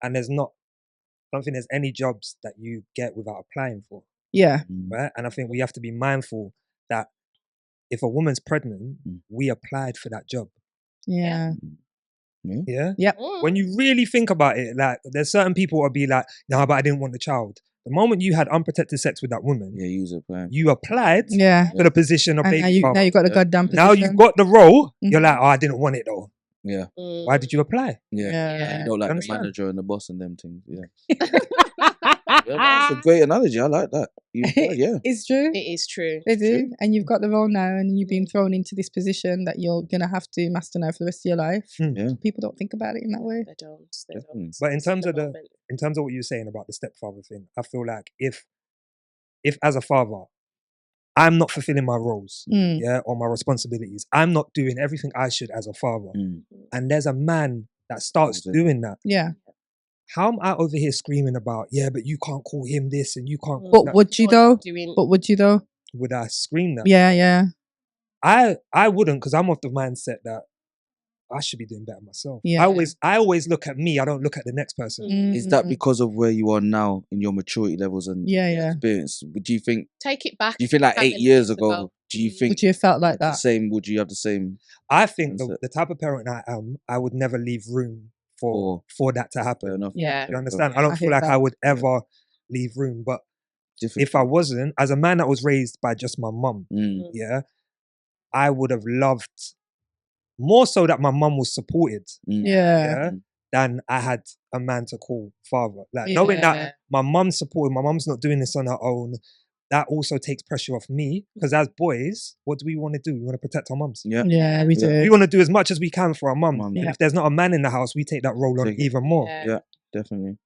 and I don't think there's any jobs that you get without applying for, Yeah. right? And I think we have to be mindful that if a woman's pregnant, we applied for that job. Yeah. Yeah. Yep. When you really think about it, like there's certain people will be like, "No, but I didn't want the child." The moment you had unprotected sex with that woman, Yeah, use a plan. you applied Yeah. for the position of And baby now father. you got the goddamn position. Now you've got the role. You're Mhm. like, "Oh, I didn't want it though." Yeah, Why did you apply? yeah. Yeah. You don't like the Understand? manager and the boss and them things. Yeah, that's a great analogy. I like that. Yeah. It's true. It is true. They do. And you've got the role now, and you've been thrown into this position that you're going to have to master now for the rest of your life. Yeah. People don't think about it in that way. They don't. They Definitely. don't. But in terms of the the moment. in terms of what you're saying about the stepfather thing, I feel like if as a father, I'm not fulfilling my roles, or my responsibilities, I'm not doing everything I should as a father, and there's a man that starts doing that, Yeah. how am I over here screaming about, but you can't call him this and you can't call But that? would you You're though? not doing- But would you though? Would I scream that? Yeah, yeah. I wouldn't, because I'm of the mindset that I should be doing better myself. Yeah. I always look at me. I don't look at the next person. Is that because of where you are now in your maturity levels and Yeah, yeah. experience? Do you think? Take it back. Do you think like 8 family years years ago? ago. Do you think Would you have felt like the that? same? Would you have the same? I think That's it. the type of parent I am, I would never leave room for that to happen. Fair enough. Yeah. You understand? I don't I feel hear like that. I would ever leave room. But Different. if I wasn't, as a man that was raised by just my mum, I would have loved more so that my mum was supported, Yeah. than I had a man to call father. Like knowing that my mum's supported, my mum's not doing this on her own, that also takes pressure off me. Because as boys, what do we want to do? We want to protect our mums. Yeah. Yeah, we Yeah. do. We want to do as much as we can for our mum. Mum, And yeah. if there's not a man in the house, we take that role on Take it. even more. Yeah. Definitely.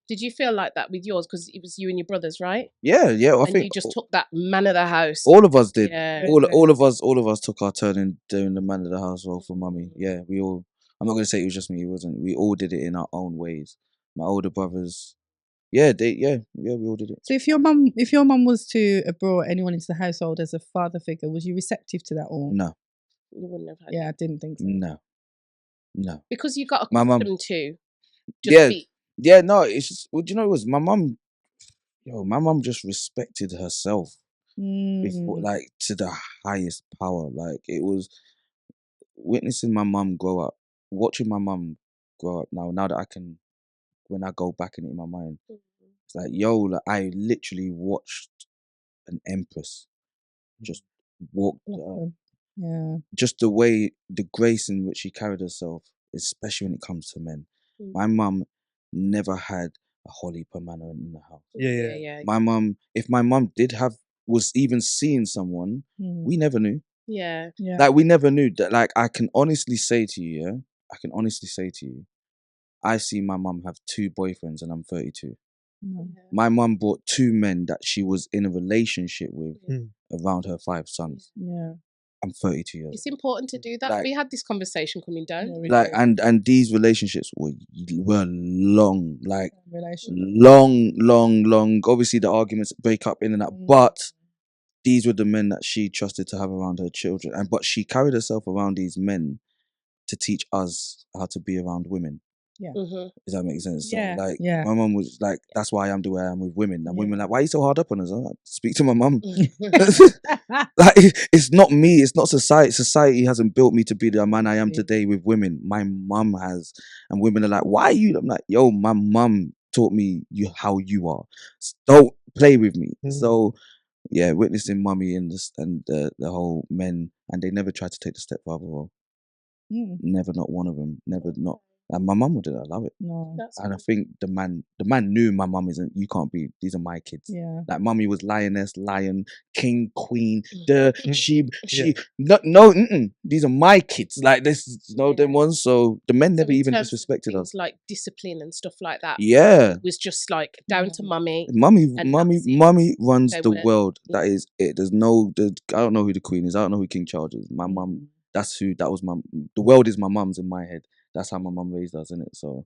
Did you feel like that with yours? Because it was you and your brothers, right? Yeah. I And think you just took that man of the house. all of us did. Yeah. All of us took our turn in doing the man of the house role for mummy. Yeah, we all. I'm not gonna say it was just me. It wasn't. We all did it in our own ways. My older brothers. Yeah, we all did it. So if your mum was to have brought anyone into the household as a father figure, was you receptive to that or? No. You wouldn't have had Yeah, I it. didn't think so. No. Because you got My mum- accustomed to Yeah. be. Yeah, no, it's just, well, do you know, it was my mum. My mum just respected herself before, like, to the highest power. Like, it was witnessing my mum grow up, watching my mum grow up now that I can, when I go back in my mind, it's like, like, I literally watched an empress just walk up. Yeah. Just the way, the grace in which she carried herself, especially when it comes to men. My mum never had a whole heap of man in the house. Yeah. My mum, if my mum was even seeing someone, we never knew. Yeah. Like, we never knew that. Like, I can honestly say to you, I see my mum have 2 boyfriends and I'm 32. My mum brought 2 men that she was in a relationship with around her 5 sons. Yeah. I'm 32 years old. It's important to do that. Like- We had this conversation coming down. Like, and these relationships were long, like Relationship. long. Obviously, the arguments break up in and out, but these were the men that she trusted to have around her children, but she carried herself around these men to teach us how to be around women. Yeah. Does that make sense? Yeah. So, like, Yeah. my mum was like, that's why I am the way I am with women. And women like, why are you so hard up on us? I'm like, speak to my mum. Like, it's not me. It's not society. Society hasn't built me to be the man I am today with women. My mum has. And women are like, why are you? I'm like, yo, my mum taught me how you are. Don't play with me. So, yeah, witnessing mummy and the whole men, and they never tried to take the stepfather role. Never, not one of them. Never, not. And my mum wouldn't allow it. No. And I think the man knew my mum isn't. You can't be. These are my kids. Yeah. Like, mummy was lioness, lion, king, queen, the sheep. No. These are my kids. Like, this is them ones. So the men never in even terms of disrespected things us. like discipline and stuff like that. Yeah. It was just like down to mummy. Mummy runs They the were- world. That is it. I don't know who the queen is. I don't know who King Charles is. My mum. The world is my mum's in my head. That's how my mum raised us, innit? So,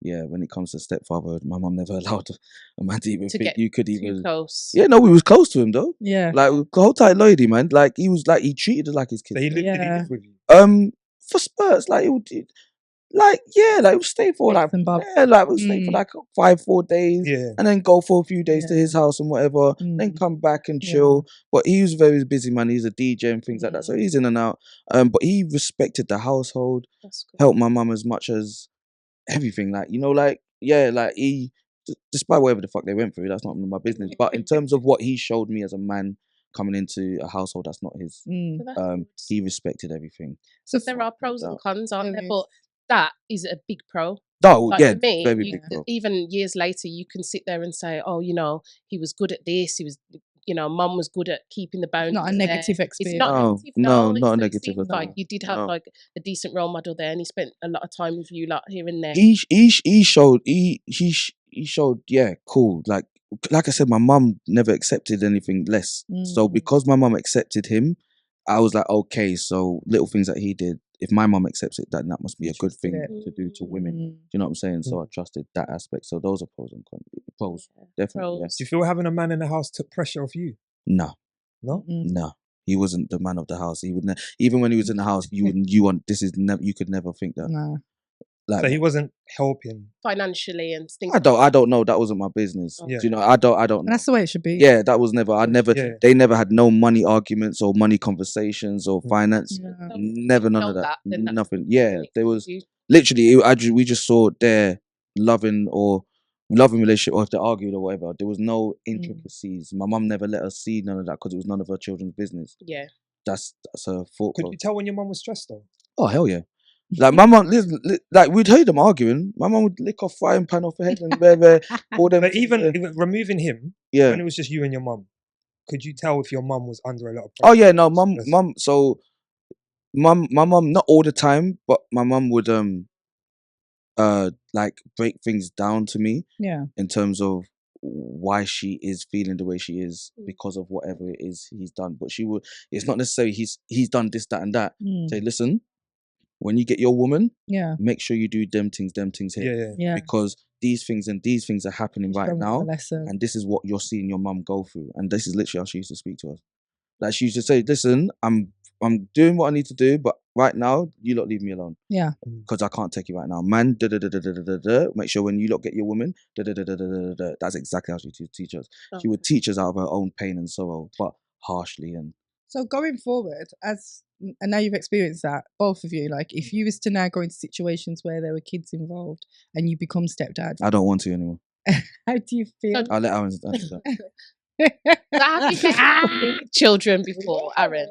yeah, when it comes to stepfather, my mum never allowed a man to even think you could even. Too close. Yeah, no, we was close to him though. Yeah. Like, hold tight, loyalty, man. Like, he treated us like his kids. So did he live with you? For spurts, like, we'll stay for like, we'll stay for like 4 days, and then go for a few days to his house and whatever, then come back and chill. But he was very busy, man. He's a DJ and things like that, so he's in and out. But he respected the household, helped my mum as much as everything. Like, he, despite whatever the fuck they went through, that's not my business. But in terms of what he showed me as a man coming into a household that's not his, he respected everything. So there are pros and cons, aren't there? But that is a big pro. Oh, like, yeah, for me, very big pro. Even years later, you can sit there and say, oh, he was good at this. He was, mum was good at keeping the boundaries. Not a negative experience. It's not negative, no, not a it negative seems at all. like you did have like a decent role model there, and he spent a lot of time with you, like here and there. He showed, yeah, cool. Like I said, my mum never accepted anything less. So because my mum accepted him, I was like, okay, so little things that he did, if my mum accepts it, then that must be a good thing to do to women. Do you know what I'm saying? So I trusted that aspect. So those are pros and cons. Pros, definitely. Yeah. Do you feel having a man in the house took pressure off you? No. No? He wasn't the man of the house. He would even when he was in the house, you could never think that. No. Like, so he wasn't helping financially and things. I don't know. That wasn't my business. Yeah. Do you know? I don't know. That's the way it should be. Yeah, that was never. They never had no money arguments or money conversations or finance. Yeah. Never, none of that. then that's Nothing. Yeah, there was you. literally. We just saw their loving relationship, or if they argued or whatever. There was no intricacies. My mum never let us see none of that because it was none of her children's business. Yeah, that's her fault. Could you tell when your mum was stressed though? Oh, hell yeah. Like, my mum, like, we'd heard them arguing. My mum would lick off frying pan off her head and all them. But even removing him, yeah, when it was just you and your mum, could you tell if your mum was under a lot of pressure? pressure? Oh yeah, no, mum. So, my mum, not all the time, but my mum would like break things down to me. Yeah. In terms of why she is feeling the way she is because of whatever it is he's done. But she would. It's not necessarily he's done this, that, and that. Say, listen. When you get your woman, make sure you do them things here. Yeah. Because these things are happening right now. And this is what you're seeing your mum go through. And this is literally how she used to speak to us. Like, she used to say, listen, I'm I'm doing what I need to do, but right now, you lot leave me alone. Yeah. Because I can't take you right now. Man, make sure when you lot get your woman, that's exactly how she teach us. She would teach us out of her own pain and sorrow, but harshly. And So going forward, and now you've experienced that, both of you, like if you was to now go into situations where there were kids involved and you become stepdad, I don't want to anymore. how do you feel? I'll let Aaron answer that. Have you had children before, Aaron?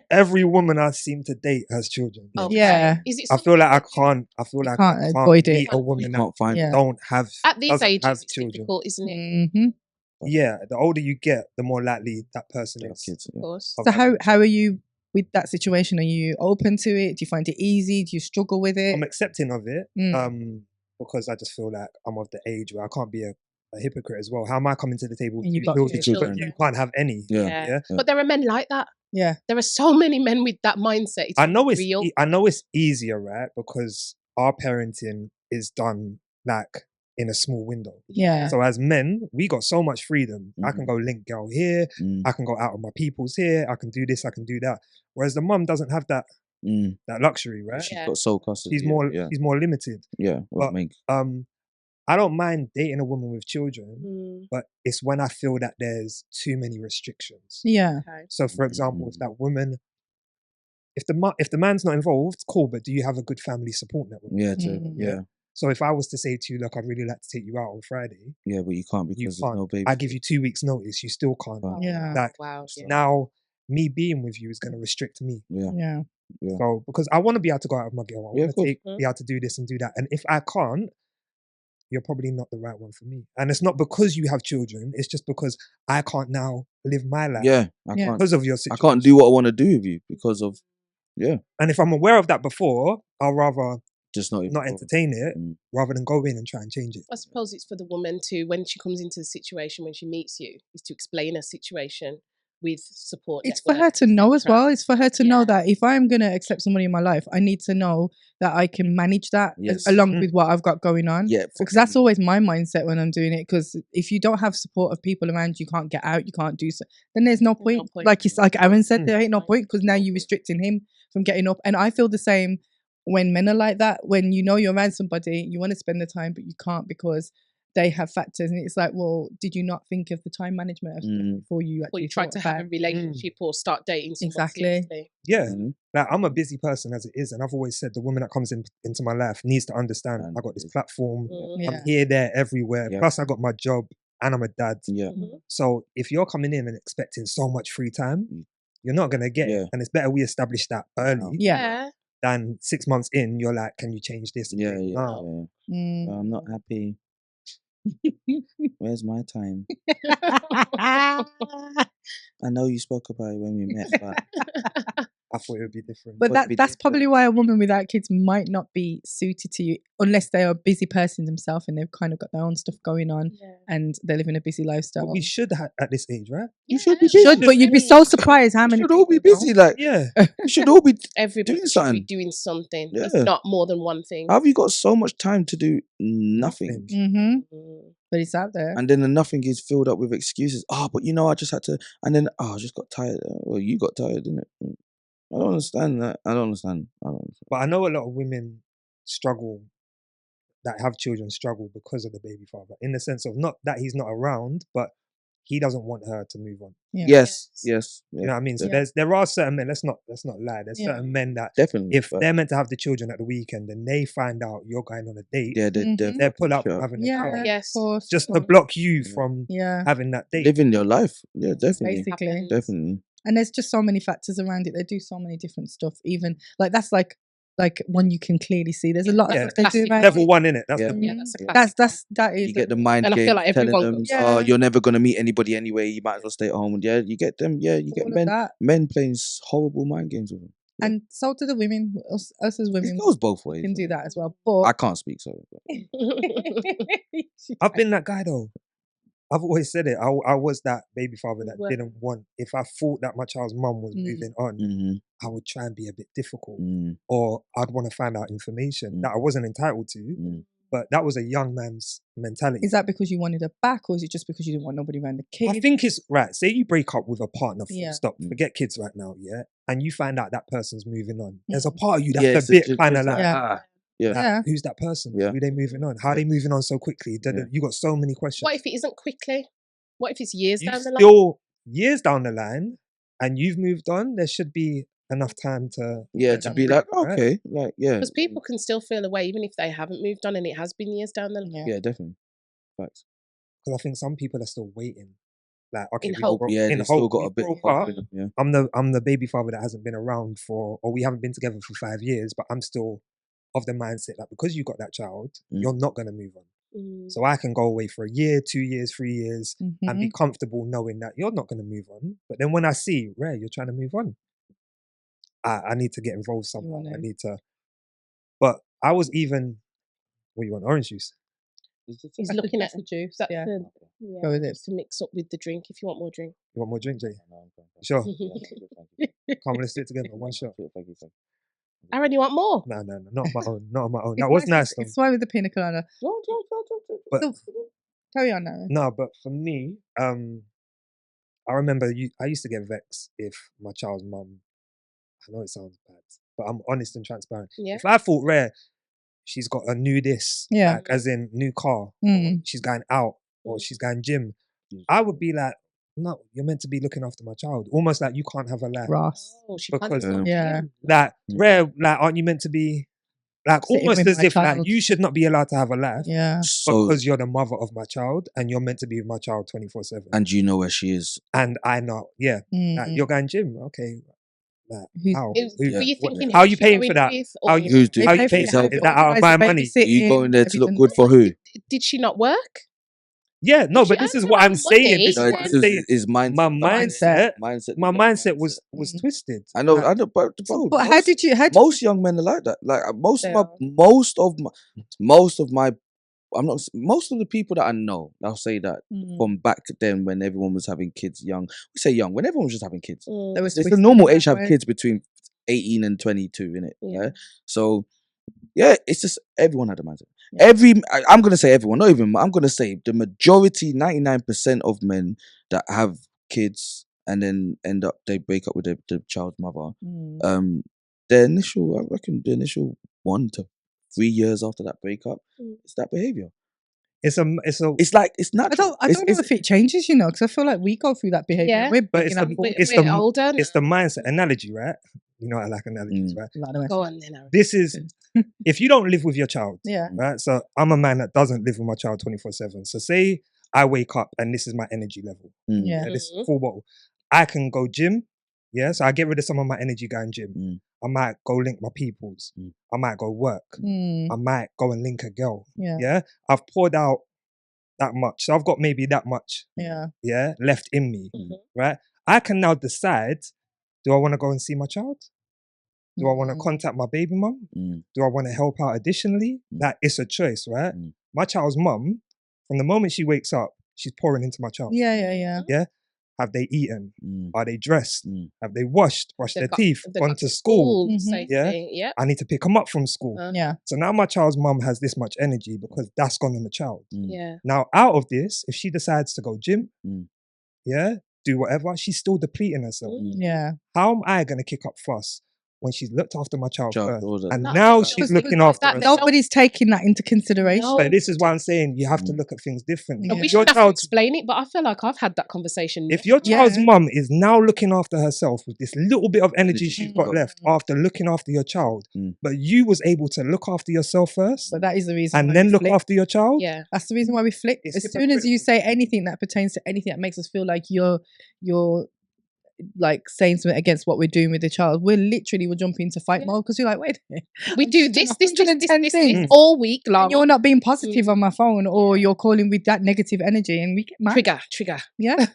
Every woman I seem to date has children. Okay. Yeah. Is it I feel like I can't. I feel You like can't I avoid can't it. meet a woman that Can't find Yeah. don't have at these doesn't ages? have It's children. difficult, isn't it? Mm-hmm. Yeah, the older you get, the more likely that person to have is. kids. Of Yeah. course. of So having how are you with that situation? Are you open to it? Do you find it easy? Do you struggle with it? I'm accepting of it, Mm. because I just feel like I'm of the age where I can't be a hypocrite as well. How am I coming to the table? And you've got children, children. but you can't have any. Yeah. Yeah. But there are men like that. Yeah. There are so many men with that mindset. It's I know it's real. I know it's easier, right? Because our parenting is done like in a small window. Yeah. So as men, we got so much freedom. I can go link girl here. I can go out with my peoples here. I can do this. I can do that. Whereas the mum doesn't have that that luxury, right? She's got sole custody. She's more limited. Yeah. But I don't mind dating a woman with children, but it's when I feel that there's too many restrictions. Yeah. Okay. So, for example, if that woman, if the man's not involved, cool. But do you have a good family support network? Yeah. Yeah. So if I was to say to you, look, I'd really like to take you out on Friday. Yeah, but you can't because You there's can't. no baby. I give you 2 weeks notice. You still can't. Yeah. Like Wow. Yeah. now, me being with you is going to restrict me. Yeah. Yeah. Yeah. So because I want to be able to go out with my girl, I Yeah, want of to course. be able to do this and do that. And if I can't, you're probably not the right one for me. And it's not because you have children. It's just because I can't now live my life. Yeah. I Yeah. can't. Because of your I situation. can't do what I want to do with you because of And if I'm aware of that before, I'll rather just not even not bother. entertain it Mm. rather than go in and try and change it. I suppose it's for the woman to, when she comes into the situation, when she meets you, is to explain her situation with support. It's for her network, to know as etc. well. It's for her to know Yeah. that if I'm going to accept somebody in my life, I need to know that I can manage that Yes. along with what I've got going on. Yeah. Because that's always my mindset when I'm doing it. Because if you don't have support of people around, you can't get out, you can't do so. Then there's no point. point. Like Aaron said, there ain't no Right. point because now you're restricting him from getting up. And I feel the same when men are like that. When you know you're around somebody, you want to spend the time, but you can't because they have factors. And it's like, well, did you not think of the time management of stuff before you Or actually you tried thought to have about a relationship or start dating someone Exactly. seriously. Yeah. Mhm. Like I'm a busy person as it is. And I've always said the woman that comes into my life needs to understand I got this platform. Yeah. I'm here, there, everywhere. Yep. Plus I got my job and I'm a dad. Yeah. So if you're coming in and expecting so much free time, you're not going to get Yeah. it. And it's better we establish that early Yeah. than 6 months in, you're like, can you change this? Yeah. No. Mm. I'm not happy. Where's my time? I know you spoke about it when we met, but I thought it would be different. But Would be that's different. probably why a woman without kids might not be suited to you unless they are a busy person themselves and they've kind of got their own stuff going on and they live in a busy lifestyle. But we should at this age, right? you should be busy. Should, but you'd be so surprised how We many should all be people busy. Like Yeah. we should all be. Everybody Doing should be something. doing something. Yeah. If not more than one thing. How have you got so much time to do nothing? Mm-hmm. Mm. But it's out there. And then the nothing is filled up with excuses. Oh, but I just had to. And then, I just got tired. Well, you got tired, didn't it? I don't understand that. I don't understand. But I know a lot of women struggle that have children struggle because of the baby father, in the sense of not that he's not around, but he doesn't want her to move on. Yeah. Yes. You know what I mean? So there are certain men. Let's not lie. There's certain men that Definitely. if they're meant to have the children at the weekend and they find out you're going on a date, they're pull up Sure. having a Yeah, child Yes. of course. just to block you from Yeah. having that date. living your life. Yeah, definitely. Basically. Definitely. And there's just so many factors around it. They do so many different stuff. Even like that's like one you can clearly see. There's a lot of Yeah. stuff they do Classic around Level it. one in it. That's Yeah. the Yeah, that's a classic. That is You get the mind And I game feel like telling everyone them, goes- Yeah. you're never going to meet anybody anyway. You might as well stay at home. And you get them. Yeah, you get all of men that. men playing horrible mind games with them. And so do the women. Us as women It goes both ways. can do that as well. I But can't speak, sorry. But I've been that guy though. I've always said it. I was that baby father that Well- didn't want. If I thought that my child's mum was moving on, Mhm. I would try and be a bit difficult, Mm. or I'd want to find out information that I wasn't entitled to. But that was a young man's mentality. Is that because you wanted her back, or is it just because you didn't want nobody around the kids? I think it's right. Say you break up with a partner, full Yeah. stop, forget kids right now, yeah, and you find out that person's moving on. There's a Mm. part of you Yeah, that's it's a bit just kind of like, Yeah. Yeah. Yeah. who's that person? Yeah. Who they moving on? How are they moving on so quickly? Yeah. You got so many questions. What if it isn't quickly? What if it's years You down the line? still years down the line, and you've moved on. There should be enough time to To be like, right? okay, like, yeah. Because people can still feel away even if they haven't moved on and it has been years down the line. Yeah. Yeah, definitely. Facts. Because I think some people are still waiting. Like, okay, In we hope. broke- Yeah, in they still hope, got we a bit broke of hope up. in them, yeah. I'm the baby father that hasn't been around or we haven't been together for 5 years, but I'm still of the mindset that because you got that child, you're not gonna move on. Mm. So I can go away for a year, 2 years, 3 years, and Mm-hmm. be comfortable knowing that you're not gonna move on. But then when I see, Ray, you're trying to move on, I need to get involved somehow. wanna- I need to. But I was even. What you want? Orange juice? He's That's looking at the juice. that's Yeah. the yeah, Go with it. just to mix up with the drink if you want more drink. You want more drink, Jay? Sure. Come on, let's do it together. One shot. Aaron, you want more? No, not on my own. Not on my own. It's That was nice though. It's why with the pina colada. But So, carry on now. no, but for me, I remember I used to get vexed if my child's mum. I know it sounds bad, but I'm honest and transparent. Yeah. If I thought Rare, she's got a new this, Yeah. like, as in new car, Mm. or she's going out, or she's going gym, I would be like, no, you're meant to be looking after my child. Almost like you can't have a life. Ross. Oh, she Because- can't Yeah. Like, Rare, like, aren't you meant to be, like, Sitting almost with as my if, like, child. you should not be allowed to have a life Yeah. So, because you're the mother of my child and you're meant to be with my child 24/7. and you know where she is. And I know, yeah, like, Mm. you're going gym, okay. Like, Who's- how? Were you thinking how who you she paying going for that? with, How or- you, Who's doing how They you pay paying for for it. that? Is that out of Organise my the money? Are you babysitting, going there to look everything. good for who? Did she not work? Yeah, no, She but this earns is her what I'm own saying. money. This No, is what this I'm saying. is mindset. My mindset, Mindset. my mindset was Mm. twisted. I know, Like, but So, bro, but how did you? most young men are like that. Like most They of my, most of the people that I know, I'll say that Mm. from back then when everyone was having kids young. We say young when everyone was just having kids. Mm. There was It's the twisted normal in age to that have way. kids between 18 and 22, innit? Yeah. Yeah. So yeah, it's just everyone had a mindset. Yeah. I'm gonna say everyone, not even. I'm gonna say the majority, 99% of men that have kids and then they break up with the child's mother. Mm. I reckon the initial 1 to 3 years after that breakup, it's that behavior. it's a, It's like it's natural. I don't know if it changes, because I feel like we go through that behavior. Yeah. We're but big it's enough the, for it. it's We're the, older it's the mindset analogy, right? You know, I like analogies, right? Like the rest. Go on then, Aaron. This is, if you don't live with your child, Yeah. right? So I'm a man that doesn't live with my child 24/7. So say I wake up and this is my energy level. Yeah. Yeah, this Mhm. full bottle. I can go gym. Yeah, so I get rid of some of my energy going gym. Mm. I might go link my peoples. Mm. I might go work. Mm. I might go and link a girl. Yeah. Yeah, I've poured out that much, so I've got maybe that much. Yeah. Yeah, left in me. Mhm. Right. I can now decide: do I want to go and see my child? Do I want to Mm. contact my baby mum? Mm. Do I want to help out additionally? That it's a choice, right? Mm. My child's mum, from the moment she wakes up, she's pouring into my child. Yeah. Have they eaten? Mm. Are they dressed? Mm. Have they washed, brushed They've their got- teeth, they've gone got to school? Mhm. Safety. Yeah. I need to pick them up from school. Yeah. So now my child's mum has this much energy because that's gone on the child. Mm. Yeah. Now, out of this, if she decides to go gym, Mm. yeah, do whatever, she's still depleting herself. Mm. Yeah. How am I going to kick up fuss when she's looked after my child first? all that. And Not now that she's because looking like after that, herself. Nobody's taking that into consideration. No. But this is why I'm saying you have to Mm. look at things differently. Yeah. We If your should have to child's explain it, but I feel like I've had that conversation. If your child's Yeah. mum is now looking after herself with this little bit of energy Energy she's she's got got. left after looking after your child, Mm. but you was able to look after yourself first But that is the reason. and why then we look flip. after your child, Yeah. That's the reason why we flip. It's As soon as you hypocritical. say anything that pertains to anything that makes us feel like you're like saying something against what we're doing with the child, we'll jump into fight Yeah. mode because you're like, wait, a minute, We I'm do just doing this 110 things. all week long. And you're not being positive Mm. on my phone, or you're calling with that negative energy, and we get mad. Trigger. Yeah,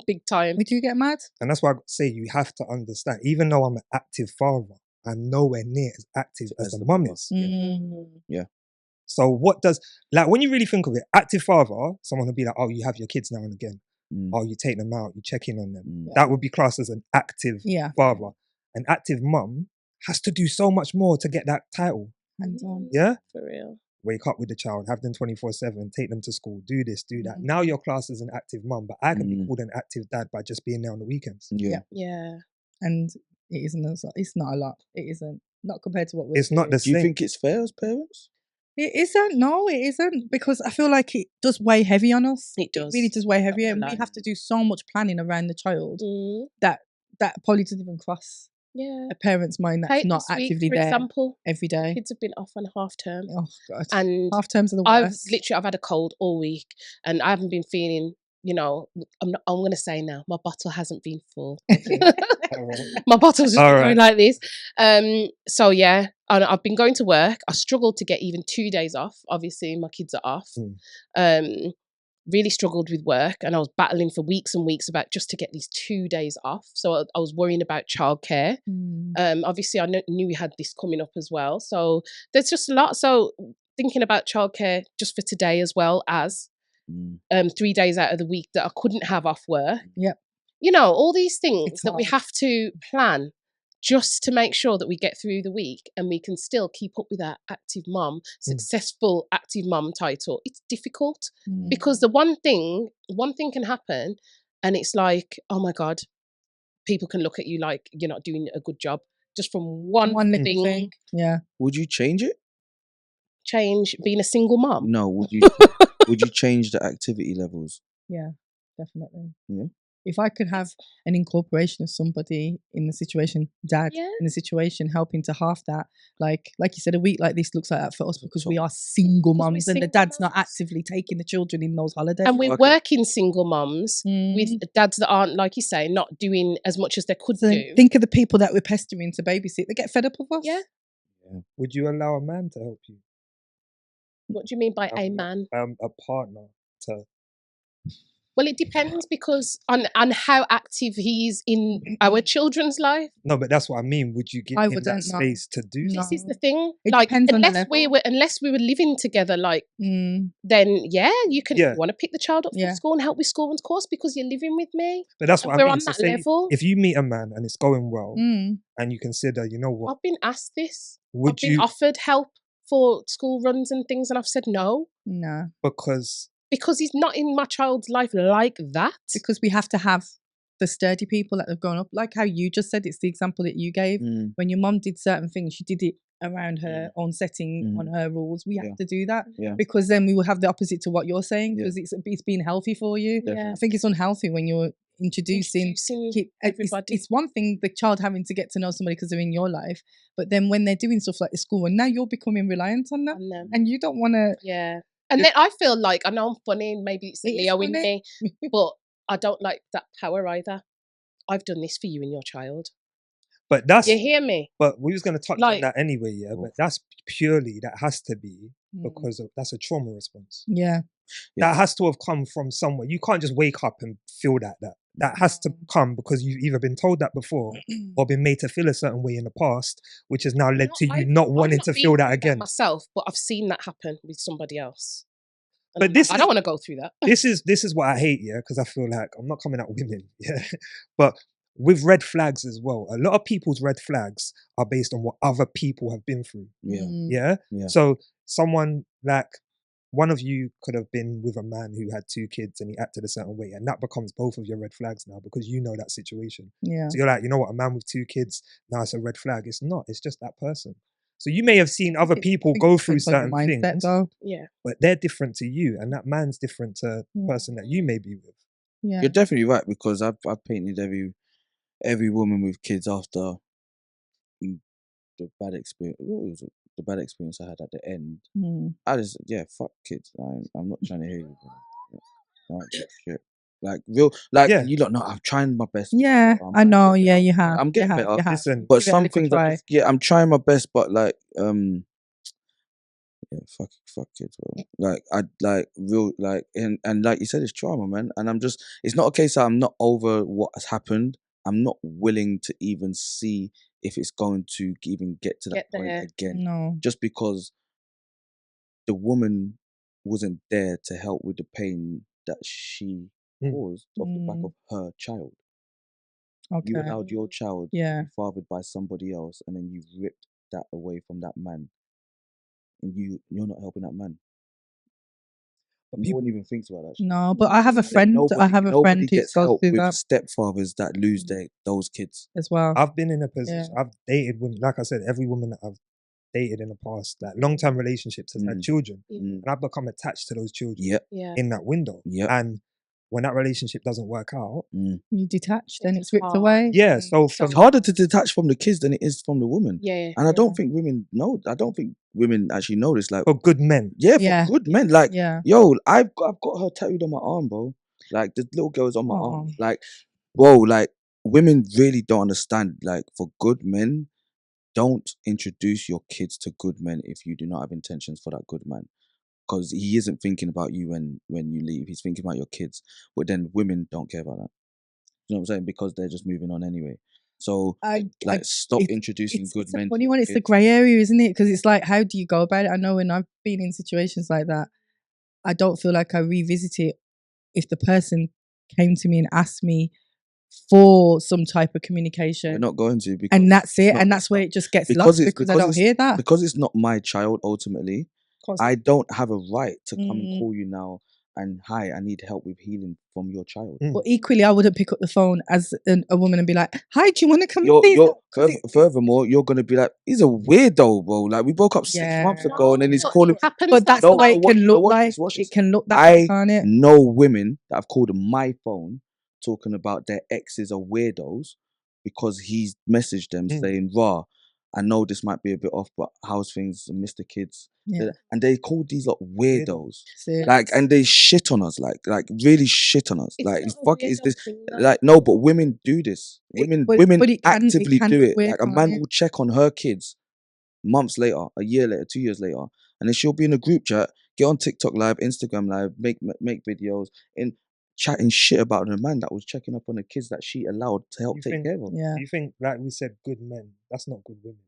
Big time. we do get mad. and that's why I say you have to understand. Even though I'm an active father, I'm nowhere near as active as the mum is. Mm. So what does, like, when you really think of it, active father, someone will be like, oh, you have your kids now and again. Mm. Oh, you take them out, you check in on them. Mm. That would be classed as an active Yeah, father. An active mum has to do so much more to get that title. hands on. Yeah. For real. wake up with the child, have them 24/7, take them to school, do this, do that. Mhm. Now your class is an active mum, but I can be Mm. called an active dad by just being there on the weekends. Yeah. Yeah. And it isn't. It's not a lot. It isn't. Not compared to what we're It's not the doing. Do you same. think it's fair as parents? It isn't. No, it isn't. Because I feel like it does weigh heavy on us. It does. really does weigh heavy, and we lie. have to do so much planning around the child Mm. that probably doesn't even cross Yeah. a parent's mind that's Take not this week, actively for there example, every day. kids have been off on half term. Oh God. And half terms are the I've worst. had a cold all week, and I haven't been feeling, I'm going to say now, my bottle hasn't been full. My bottle's just All been going right. like this. So yeah, and I've been going to work. I struggled to get even 2 days off. Obviously, my kids are off. Really struggled with work, and I was battling for weeks and weeks about just to get these 2 days off. So I was worrying about childcare. Obviously, I knew we had this coming up as well. So there's just a lot. So thinking about childcare just for today as well as 3 days out of the week that I couldn't have off work. Yep. All these things It's that we hard. have to plan just to make sure that we get through the week and we can still keep up with our active mum, successful active mum title. It's difficult because the one thing can happen, and it's like, oh my God, people can look at you like you're not doing a good job just from one little thing. thing. Yeah. Would you change it? Change being a single mum. No. Would you change the activity levels? Yeah, definitely. Yeah. If I could have an incorporation of somebody in the situation, dad Yeah. in the situation, helping to half that, like you said, a week like this looks like that for us because we are single mums and the single dad's not mums. actively taking the children in those holidays. And we're working single mums with Mm. dads that aren't, like you say, not doing as much as they could So do. think of the people that we're pestering to babysit. They get fed up of us. Yeah. Would you allow a man to help you? What do you mean by a Um, man? A partner to. Well, it depends because on how active he is in our children's life. No, but that's what I mean. Would you give I him that wouldn't, no. space to do No. that? This is the thing. It Like, depends on the unless we were living together, like, Mm. then yeah, you can Yeah. want to pick the child up from Yeah. school and help with school and course because you're living with me. But that's And what we're I mean. on So that say level. if you meet a man and it's going well, Mm. and you consider, you know what, I've been asked this. would I've been you? offered help for school runs and things, and I've said no No, Because because he's not in my child's life like that. because we have to have the sturdy people that have grown up. Like how you just said, it's the example that you gave. When your mum did certain things, she did it around her own setting, on her rules. We have to do that because then we will have the opposite to what you're saying because it's been healthy for you. Yeah. I think it's unhealthy when you're introducing everybody. It's one thing the child having to get to know somebody because they're in your life, but then when they're doing stuff like the school, and now you're becoming reliant on them, and you don't want to. Yeah. And then I feel like, I know I'm funny, maybe it's the It is Leo in me, funny. but I don't like that power either. I've done this for you and your child. But that's. You hear me? But we was going to touch on Like- that anyway, yeah. But that's purely, that has to be because that's a trauma response. Yeah. That has to have come from somewhere. You can't just wake up and feel that. That has to come because you've either been told that before or been made to feel a certain way in the past, which has now led to you not wanting to feel that again. Myself, but I've seen that happen with somebody else. And But I'm this like, I don't want to go through that. This is what I hate, yeah, because I feel like I'm not coming at women, yeah. But with red flags as well, a lot of people's red flags are based on what other people have been through. Yeah. So someone like one of you could have been with a man who had 2 kids and he acted a certain way, and that becomes both of your red flags now because you know that situation. Yeah. So you're like, you know what, a man with 2 kids, now it's a red flag. It's not, it's just that person. So you may have seen other people go through certain things, Yeah. but they're different to you, and that man's different to the person that you may be with. Yeah. You're definitely right because I've painted every woman with kids after the bad experience. What was it? The bad experience I had at the end. I just fuck kids. I'm not trying to hear you. No, shit. Like real, like you don't know. I'm trying my best. Yeah, I know. Yeah, you have. I'm getting better. Listen, but some things, I'm trying my best. But like, fuck kids, bro. Like I like real like and like you said, it's trauma, man. And I'm just, it's not a case that I'm not over what has happened. I'm not willing to even see if it's going to even get to that point again. No, just because the woman wasn't there to help with the pain that she caused off the back of her child. Okay. You allowed your child to Yeah. be fathered by somebody else, and then you ripped that away from that man. and you're not helping that man. But no one even thinks about that shit. No, but I have a friend. I have a friend who gets goes help through with that stepfathers that lose those kids as well. I've been in a position. I've dated women. Like I said, every woman that I've dated in the past, like long-term relationships, has had children, and I've become attached to those children in that window. And when that relationship doesn't work out, you detach, then it's ripped away. Yeah, so it's harder to detach from the kids than it is from the woman. Yeah, and I don't think women know. I don't think women actually know this. Like, for good men, for good men. Like, yo, I've got her tattooed on my arm, bro. Like, the little girl's on my arm. Like, bro, like, women really don't understand. Like, for good men, don't introduce your kids to good men if you do not have intentions for that good man. Because he isn't thinking about you when you leave. He's thinking about your kids. But then women don't care about that. You know what I'm saying? Because they're just moving on anyway. So, stop introducing good men. It's a funny one. It's the grey area, isn't it? Because it's like, how do you go about it? I know when I've been in situations like that, I don't feel like I revisit it if the person came to me and asked me for some type of communication. They're not going to. And that's it. And that's where it just gets lost because I don't hear that. Because it's not my child, ultimately. I don't have a right to come and call you now and, hi, I need help with healing from your child. But equally, I wouldn't pick up the phone as a woman and be like, hi, do you want to come and see? Furthermore, you're going to be like, he's a weirdo, bro. Like, we broke up 6 months ago and then he's calling. But that's the way it can look like. It can look that way, can't it? I know women that have called my phone talking about their exes are weirdos because he's messaged them saying, rah, I know this might be a bit off, but how's things, Mr. Kids? Yeah. And they call these lot weirdos. Like, and they shit on us, like really shit on us. Like, fuck, is this like, no, but women do this. Women actively do it. Like, a man will check on her kids months later, a year later, 2 years later, and then she'll be in a group chat, get on TikTok Live, Instagram Live, make videos, and chatting shit about the man that was checking up on the kids that she allowed to help take care of. Yeah. You think, like we said, good men, that's not good women.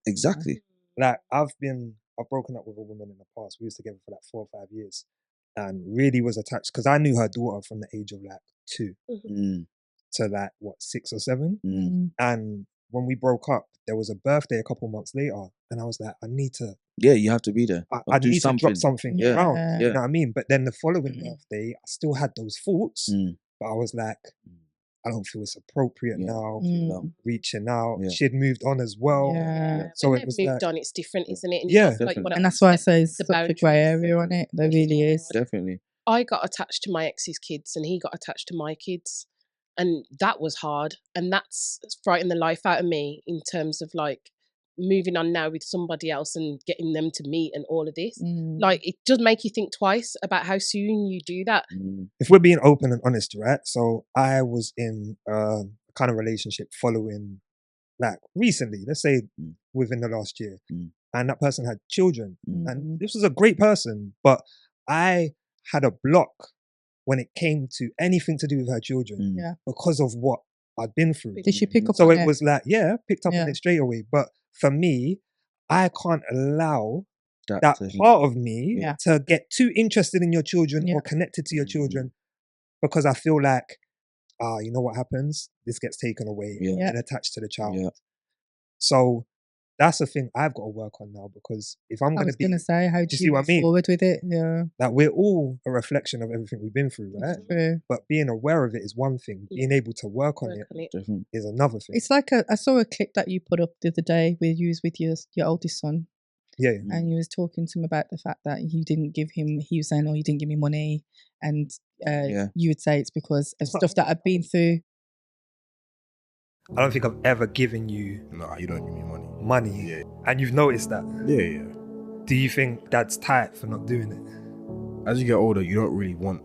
Exactly. Like, I've broken up with a woman in the past. We was together for like 4 or 5 years and really was attached because I knew her daughter from the age of like 2 to like, 6 or 7. And when we broke up, there was a birthday a couple months later and I was like, I need to. Yeah, you have to be there. I need to drop something around. You know what I mean? But then the following birthday, I still had those thoughts, but I was like, I don't feel it's appropriate now. Reaching out. She'd moved on as well. So it was moved on. It's different, isn't it? And, and that's why I say it's such a grey area on it. There really is. Definitely. I got attached to my ex's kids, and he got attached to my kids, and that was hard. And that's frightened the life out of me in terms of like moving on now with somebody else and getting them to meet and all of this. Like, it does make you think twice about how soon you do that. If we're being open and honest, right? So I was in a kind of relationship following, like, recently, let's say within the last year, and that person had children. And this was a great person, but I had a block when it came to anything to do with her children because of what I'd been through. Did she pick up on it? So it was like, picked up on it straight away. But for me, I can't allow that part of me to get too interested in your children or connected to your children because I feel like, you know what happens? This gets taken away and attached to the child. So that's the thing I've got to work on now because if I'm going to be... I was going to say, how do you move forward with it? Yeah. Like, we're all a reflection of everything we've been through, right? But being aware of it is one thing. Being able to work on it is another thing. It's like I saw a clip that you put up the other day where you was with your oldest son. Yeah. And you was talking to him about the fact that you didn't give him, he was saying, you didn't give me money. And you would say it's because of stuff that I've been through. I don't think I've ever given you... No, you don't give me money. Money? Yeah. And you've noticed that? Yeah. Do you think that's tight for not doing it? As you get older, you don't really want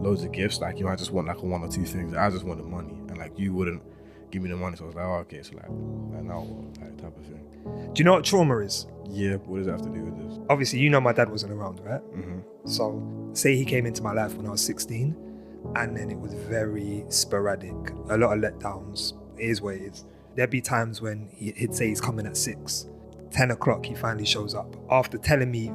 loads of gifts. Like, you might just want like 1 or 2 things. I just want the money. And like, you wouldn't give me the money. So I was like, oh, okay. So like now what? Like, type of thing. Do you know what trauma is? Yeah, what does that have to do with this? Obviously, you know my dad wasn't around, right? So say he came into my life when I was 16 and then it was very sporadic. A lot of letdowns. It is what it is. There'd be times when he'd say he's coming at 6. 10 o'clock, he finally shows up. After telling me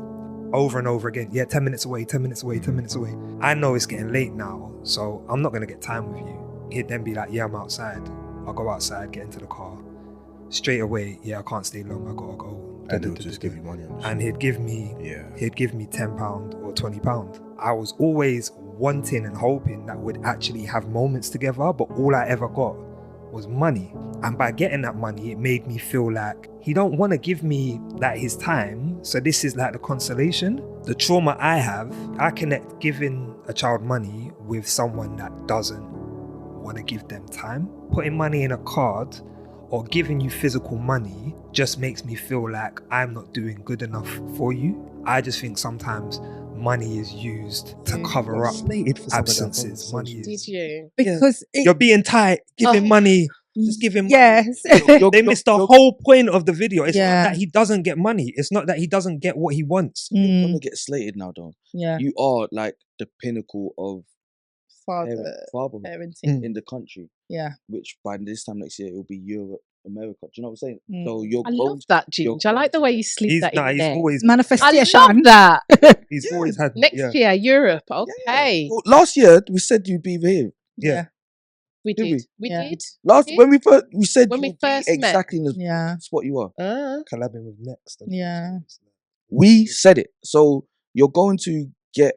over and over again, 10 minutes away, 10 minutes away, 10 minutes away. I know it's getting late now, so I'm not going to get time with you. He'd then be like, I'm outside. I'll go outside, get into the car. Straight away, I can't stay long, I gotta go. And he'll just give you money on the and show. he'd give me Yeah. £10 or £20. I was always wanting and hoping that we'd actually have moments together, but all I ever got was money. And by getting that money, it made me feel like he don't want to give me like his time. So this is like the consolation. The trauma I have, I connect giving a child money with someone that doesn't want to give them time. Putting money in a card or giving you physical money just makes me feel like I'm not doing good enough for you. I just think sometimes money is used to cover up slated for some of that absences. Money conversation. is... Did you? Because You're being tight, giving money, just giving money. yes. They missed the whole point of the video. It's Yeah. not that he doesn't get money. It's not that he doesn't get what he wants. You're gonna get slated now, though. Yeah. You are like the pinnacle of fatherhood Parenting. in the country. Yeah. Which by this time next year it'll be Europe, America. Do you know what I'm saying? So you're I love that, Ginge. I like the way you slip He's, that nah, in he's there. always, I Manifestation. love that. he's always had Next year, Europe. Okay. Well, last year we said you'd be here. Yeah. We Did did. we? We Yeah. did. Last did. when we said When we you'd be first met. exactly in the Yeah. spot you are. collabing with Next. And Yeah. We said it. So you're going to get.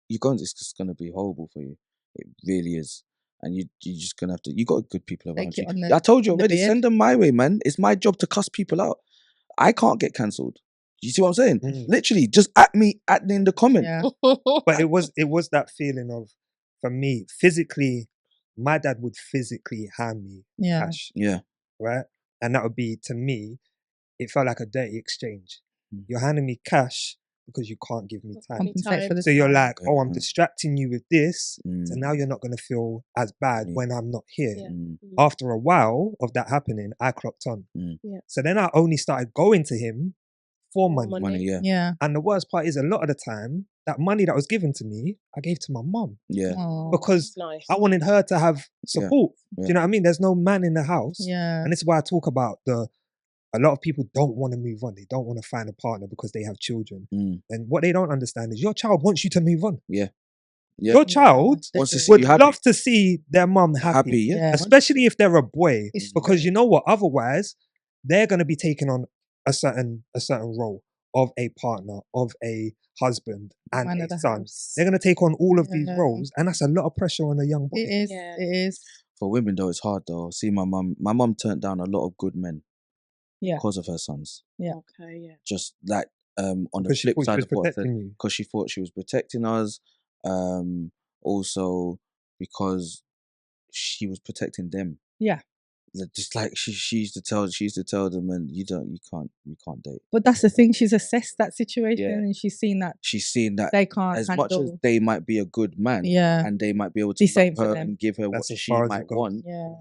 It's just going to be horrible for you. It really is. And you're just going to have to. You got good people around Take it you. on the- I told you on the already. beard. Send them my way, man. It's my job to cuss people out. I can't get cancelled. You see what I'm saying? Literally, just at me in the comment. Yeah. But it was that feeling of, for me, physically, my dad would physically hand me Yeah. cash. Yeah. Right? And that would be, to me, it felt like a dirty exchange. You're handing me cash because you can't give me time. Compensate for the So you're time. like, oh, I'm distracting you with this. So now you're not going to feel as bad when I'm not here. After a while of that happening, I clocked on. Yeah. So then I only started going to him for money. Money, yeah. Yeah. And the worst part is, a lot of the time, that money that was given to me, I gave to my mum. Yeah. Aw. Because Nice. I wanted her to have support. Yeah. Do you know what I mean? There's no man in the house. Yeah. And this is why I talk about a lot of people don't want to move on. They don't want to find a partner because they have children. And what they don't understand is your child wants you to move on. Yeah. Yeah. Your child Wants to see would you happy. love to see their mum happy. Yeah. Especially if they're a boy. It's Because you know what? Otherwise, they're going to be taking on a certain role of a partner, of a husband and Man a of the son. house. They're going to take on all of these Yeah. roles. And that's a lot of pressure on a young boy. It is. Yeah. It is. For women though, it's hard though. See, my mum turned down a lot of good men Yeah. because of her sons. Yeah. Okay, yeah. Just like on the Because she flip thought she side was of what I said, protecting you. because she thought she was protecting us. Also because she was protecting them. Yeah. Just like she used to tell them, and you can't date. But that's the thing. She's assessed that situation Yeah. and she's seen that She's seen that they can't as handle. much as they might be a good man, Yeah. and they might be able to The same love for her them. and give her That's what as she far as it might goes. want. Yeah.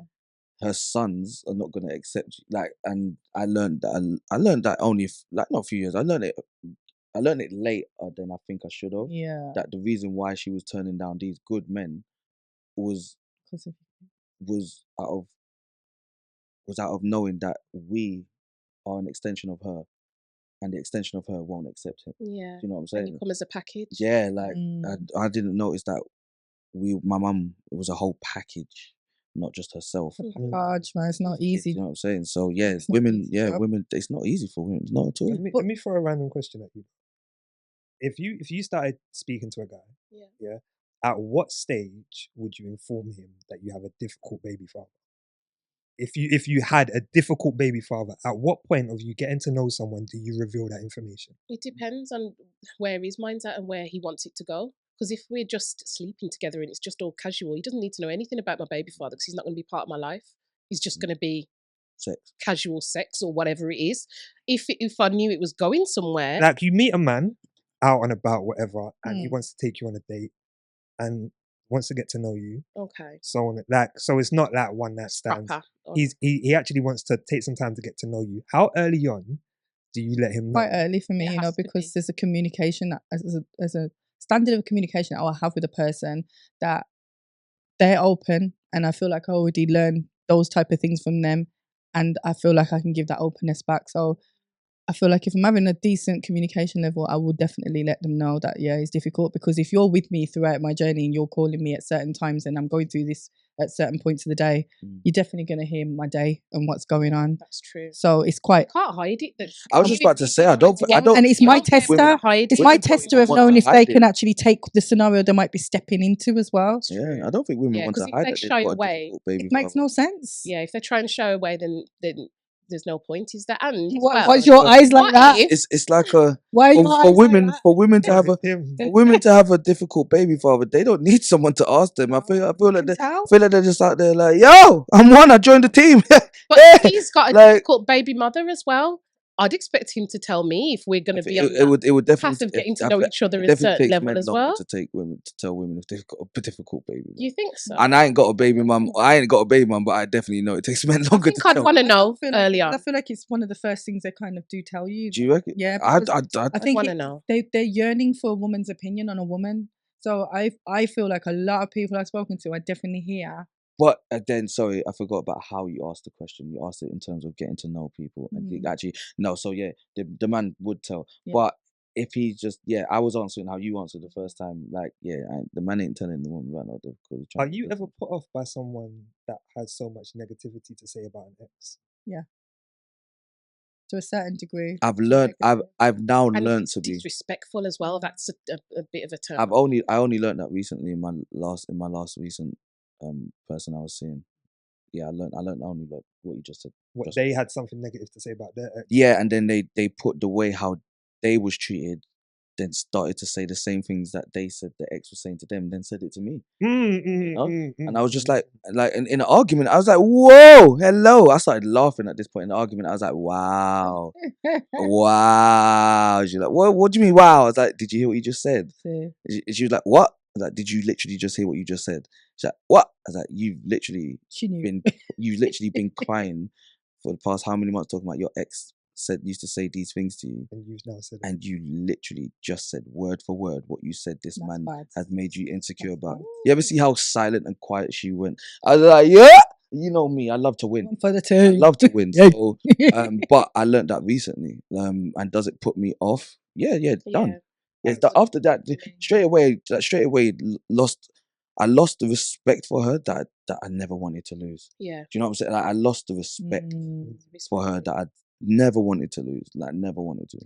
Her sons are not going to accept. Like, and I learned that only not a few years. I learned it later than I think I should have. Yeah. That the reason why she was turning down these good men was 'Cause of- out of knowing that we are an extension of her, and the extension of her won't accept him. Yeah. Do you know what I'm And saying? you come as a package. Yeah, like Mm. I didn't notice that my mum, it was a whole package, not just herself. Package, man. It's not You easy. know what I'm saying? So yeah, It's not women, easy yeah, job. women. It's not easy for women, not at all. Let me throw a random question at you. If you started speaking to a guy, Yeah. at what stage would you inform him that you have a difficult baby father? If you had a difficult baby father, at what point of you getting to know someone do you reveal that information? It depends on where his mind's at and where he wants it to go. Because if we're just sleeping together and it's just all casual, he doesn't need to know anything about my baby father because he's not going to be part of my life. He's just going to be Sex. casual sex or whatever it is. If I knew it was going somewhere, Like you meet a man out and about, whatever, and he Mm. wants to take you on a date and wants to get to know you. okay, So on, so it's not like one night stands. proper. He actually wants to take some time to get to know you. How early on do you let him know? Quite early for me, It you know, has to because be. there's a communication that as a standard of communication I will have with a person that they're open, and I feel like I already learned those type of things from them, and I feel like I can give that openness back. So I feel like if I'm having a decent communication level, I will definitely let them know that, yeah, it's difficult, because if you're with me throughout my journey and you're calling me at certain times and I'm going through this at certain points of the day, you're definitely going to hear my day and what's going on. That's true. So it's quite... Can't hide it. I was just about to say, I don't. And it's my tester. It's my women tester don't of want knowing to if they hide can it. actually take the scenario they might be stepping into as well. Yeah, I don't think women Yeah, want 'cause to if hide they that they've shy got a away, difficult baby It makes father. no sense. Yeah, if they try and show away, then there's no point, is there? And Why's your eyes like what that? if- It's like a Why are your eyes for like women that? for women to have a Him. for women to have a difficult baby father. They don't need someone to ask them. I feel like they're just out there like, yo, I'm one. I joined the team. But if he's got a Like- difficult baby mother as well, I'd expect him to tell me if we're going to be on it would path definitely of getting to I know feel- each other it in a definitely certain takes level men as longer well. to tell women if they've got a difficult baby. You think so? And I ain't got a baby mum. I ain't got a baby mum, but I definitely know it takes men I longer think to I'd tell. want to know feel like, early on. I feel like it's one of the first things they kind of do tell you. Do you reckon? Yeah, I I think wanna know. they're yearning for a woman's opinion on a woman. So I feel like a lot of people I've spoken to, I definitely hear. But then, sorry, I forgot about how you asked the question. You asked it in terms of getting to know people, and actually, no. So yeah, the man would tell, Yeah. but if he just, I was answering how you answered the first time. Like, the man ain't telling the woman about no difficulty. Are you ever put off by someone that has so much negativity to say about an ex? Yeah. To a certain degree. I've learned. I've now And if learned it's to be. disrespectful as well. That's a bit of a turn. I only learned that recently in my last recent person I was seeing. Yeah, I learned only like what you just said. What, they had something negative to say about their ex? Yeah, and then they put the way how they was treated, then started to say the same things that they said the ex was saying to them, then said it to me. And I was just like in an argument, I was like, whoa, hello. I started laughing at this point in the argument. I was like, wow. Wow. She's like, what do you mean, wow? I was like, did you hear what you just said? She was like, what? I was like, did you literally just hear what you just said? She's like, what? I was like, you've literally been crying for the past how many months talking about your ex used to say these things to you, and you've now said it. And you literally just said word for word what you said this man has made you insecure about. You ever see how silent and quiet she went? I was like, yeah, you know me, I love to win. For the team. I love to win. So, but I learned that recently. And does it put me off? Yeah, done. Yeah, after that, straight away, I lost the respect for her that I never wanted to lose. Yeah. Do you know what I'm saying? Like, I lost the respect for her that I never wanted to lose. Like, never wanted to.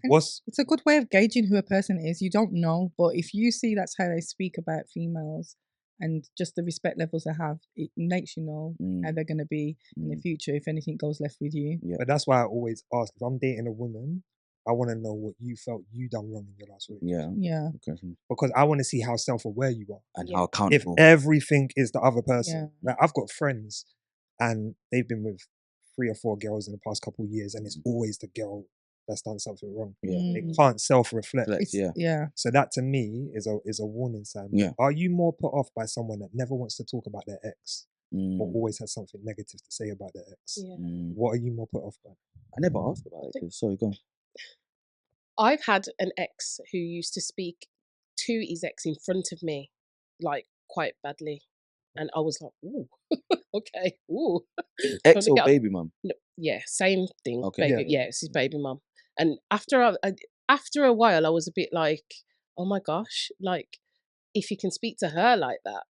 It's a good way of gauging who a person is. You don't know, but if you see that's how they speak about females and just the respect levels they have, it makes you know how they're going to be in the future if anything goes left with you. Yeah. But that's why I always ask, if I'm dating a woman, I want to know what you felt you done wrong in your last relationship. Yeah. Okay. Because I want to see how self-aware you are. And how accountable. If everything is the other person. Like, I've got friends and they've been with 3 or 4 girls in the past couple of years, and it's always the girl that's done something wrong. They can't self-reflect. So that to me is a warning sign. Yeah. Are you more put off by someone that never wants to talk about their ex or always has something negative to say about their ex? What are you more put off by? I never asked about it. Sorry, go on. I've had an ex who used to speak to his ex in front of me, like, quite badly. And I was like, ooh, okay, ooh. Ex or baby mum? No, yeah, same thing. Okay. Yeah, it's his baby mum. And after a while, I was a bit like, oh my gosh, like, if he can speak to her like that,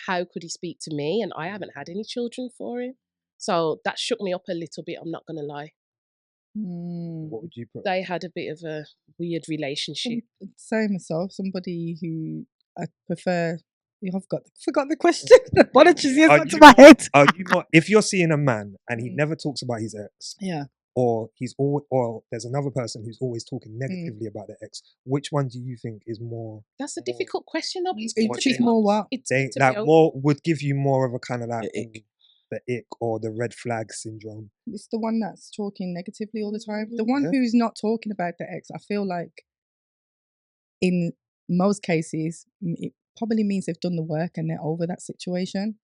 how could he speak to me? And I haven't had any children for him. So that shook me up a little bit, I'm not going to lie. What would you put? They had a bit of a weird relationship. Same as so. Somebody who I prefer. I've forgot the question. Apologies, it's got to my head. Are you more, if you're seeing a man and he never talks about his ex, or there's another person who's always talking negatively about their ex, which one do you think is more? That's a difficult question. Though. Which is more what? More would give you more of a kind of like the ick or the red flag syndrome. It's the one that's talking negatively all the time. The one who's not talking about the ex, I feel like in most cases, it probably means they've done the work and they're over that situation.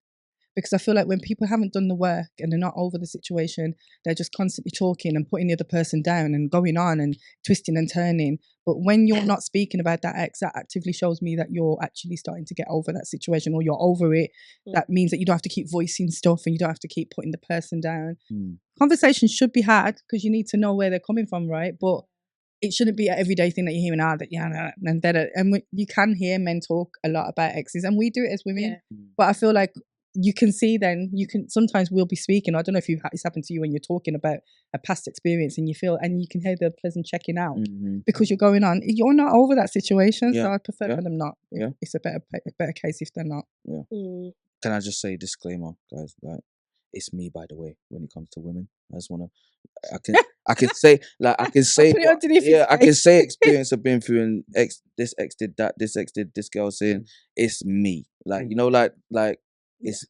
Because I feel like when people haven't done the work and they're not over the situation, they're just constantly talking and putting the other person down and going on and twisting and turning. But when you're not speaking about that ex, that actively shows me that you're actually starting to get over that situation, or you're over it. That means that you don't have to keep voicing stuff and you don't have to keep putting the person down. Conversations should be had because you need to know where they're coming from, right? But it shouldn't be an everyday thing that you're hearing and you can hear men talk a lot about exes, and we do it as women. But I feel like you can see then, sometimes we'll be speaking. I don't know if it's happened to you when you're talking about a past experience and you can hear the pleasant checking out because you're going on. You're not over that situation, so I prefer for them not. It's a better case if they're not. Can I just say disclaimer, guys? Like, it's me, by the way, when it comes to women. I just want to. I can say I can say experience I've been through, and this ex did that, this ex did this, girl saying it's me. Like,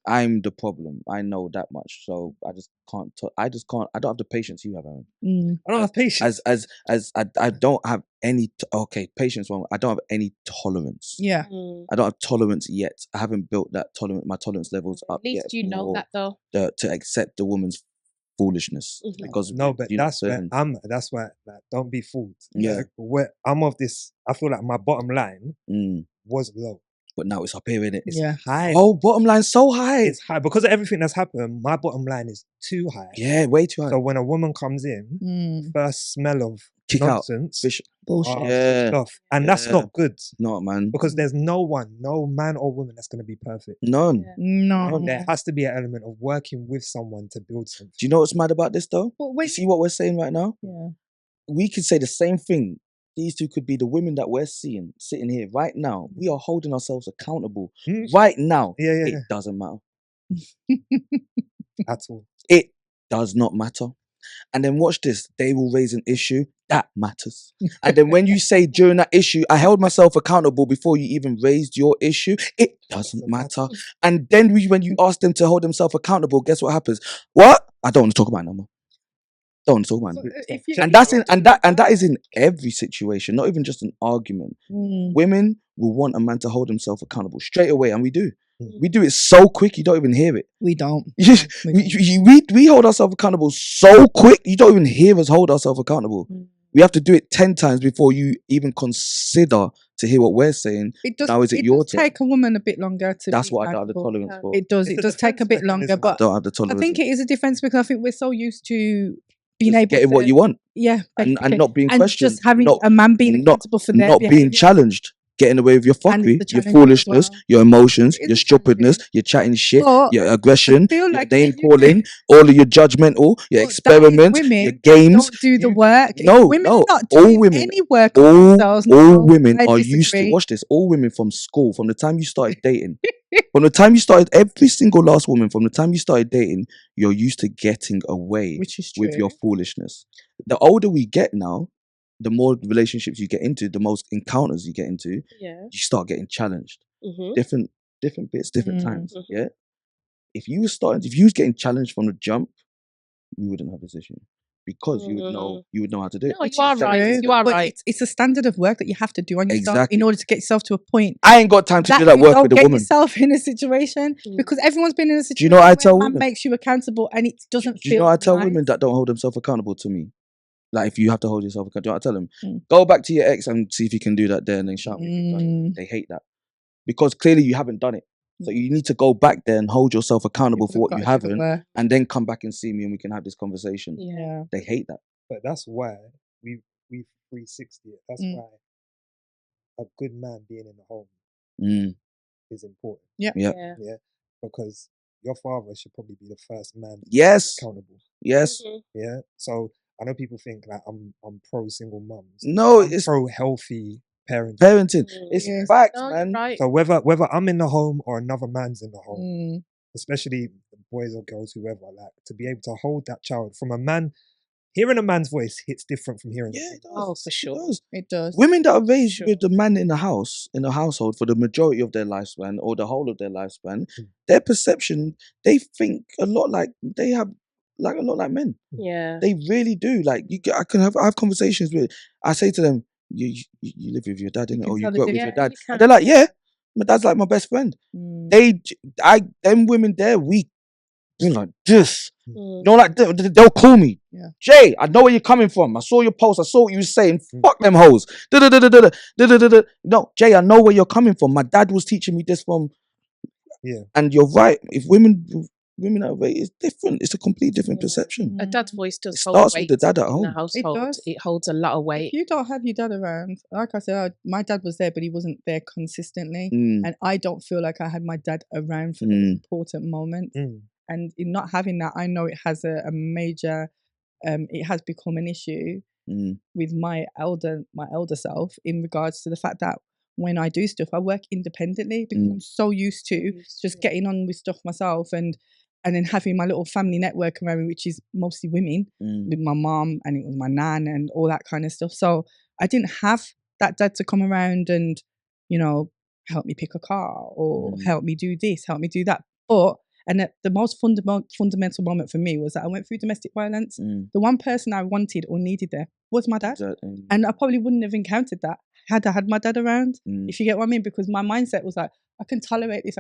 I'm the problem. I know that much. So I just can't. I don't have the patience you have, Aaron. I don't have patience. As I don't have any. Patience. One. I don't have any tolerance. Yeah. I don't have tolerance yet. I haven't built that tolerance. My tolerance levels up yet. At least you know that though. To accept the woman's foolishness, because that's why don't be fooled. Yeah. Where I'm of this, I feel like my bottom line was low. But now it's up here, innit? It's high. Oh, bottom line's so high. It's high because of everything that's happened. My bottom line is too high. Yeah, way too high. So when a woman comes in, first smell of nonsense, bullshit, stuff, and that's not good. No, man. Because there's no man or woman that's going to be perfect. None. No. There has to be an element of working with someone to build something. Do you know what's mad about this though? You see what we're saying right now? Yeah. We could say the same thing. These two could be the women that we're seeing sitting here right now. We are holding ourselves accountable right now. It doesn't matter at all. It does not matter. And then watch this. They will raise an issue that matters. And then when you say during that issue, I held myself accountable before you even raised your issue, it doesn't matter. And then when you ask them to hold themselves accountable, guess what happens? What? I don't want to talk about it no more. Don't talk about it. And that is in every situation, not even just an argument. Women will want a man to hold himself accountable straight away, and we do. We do it so quick you don't even hear it. We don't. We hold ourselves accountable so quick you don't even hear us hold ourselves accountable. We have to do it 10 times before you even consider to hear what we're saying. Now is it your turn? It does take a woman a bit longer to. That's what I don't have the tolerance for. It does. It does take a bit longer, but I don't have the tolerance. I think it is a defense because I think we're so used to being able getting what you want, and not being questioned, just having a man being accountable for their not being challenged, getting away with your fuckery, your foolishness, your emotions, your stupidness, your chatting shit, your aggression, your name calling, all of your judgmental, your experiments, your games. Don't do the work. Women are not doing any work on themselves. All women are used to, watch this, all women from school, from the time you started dating, from the time you started, every single last woman, from the time you started dating, you're used to getting away with your foolishness. The older we get now, the more relationships you get into, the most encounters you get into, you start getting challenged. Different bits, different times. Yeah. If you was getting challenged from the jump, we wouldn't have this issue. Because you would know how to do it. No, you are right. You are right. It's a standard of work that you have to do on yourself in order to get yourself to a point. I ain't got time to do that work with a woman. Get yourself in a situation because everyone's been in a situation. Do you know what I tell women? Makes you accountable, and it doesn't. Do you know what I tell women that don't hold themselves accountable to me? Like, if you have to hold yourself accountable, I tell them, go back to your ex and see if you can do that there, and then shout me if you've done it. They hate that because clearly you haven't done it. So you need to go back there and hold yourself accountable for what you haven't, and then come back and see me and we can have this conversation. Yeah, they hate that. But that's why we 360 it. That's why a good man being in the home is important. Yeah. Because your father should probably be the first man accountable. Yes. Yeah. So I know people think like I'm pro single mums. No, it's pro healthy parenting. It's facts, man. Right. So whether I'm in the home or another man's in the home, especially boys or girls, whoever, like to be able to hold that child from a man. Hearing a man's voice hits different from hearing. It does. Oh, for sure. It does. Women that are raised with the man in the household for the majority of their lifespan or the whole of their lifespan, their perception, they think a lot like they have, like a lot like men. Yeah. They really do. Like I have conversations with. I say to them, "You live with your dad, innit? Or you grew up with your dad." And they're like, "Yeah, my dad's like my best friend." Them women, they're weak. You're like this. Mm. You know, like they'll call me. Yeah. Jay, I know where you're coming from. I saw your post. I saw what you were saying. Fuck them hoes. No, Jay, I know where you're coming from. My dad was teaching me this from. Yeah. And you're right. If women are way, it's different. It's a complete different perception. A dad's voice does It hold starts weight with the dad at in home. the household. does. It holds a lot of If weight. you don't have your dad around, like I said, my dad was there, but he wasn't there consistently. And I don't feel like I had my dad around for the important moments. And in not having that, I know it has a major, it has become an issue with my elder self in regards to the fact that when I do stuff, I work independently because I'm so used to just getting on with stuff myself and then having my little family network around me, which is mostly women, with my mom and it was my nan and all that kind of stuff. So I didn't have that dad to come around and, you know, help me pick a car or help me do this, help me do that. And the most fundamental moment for me was that I went through domestic violence. The one person I wanted or needed there was my dad. Exactly. And I probably wouldn't have encountered that had I had my dad around, if you get what I mean, because my mindset was like, I can tolerate this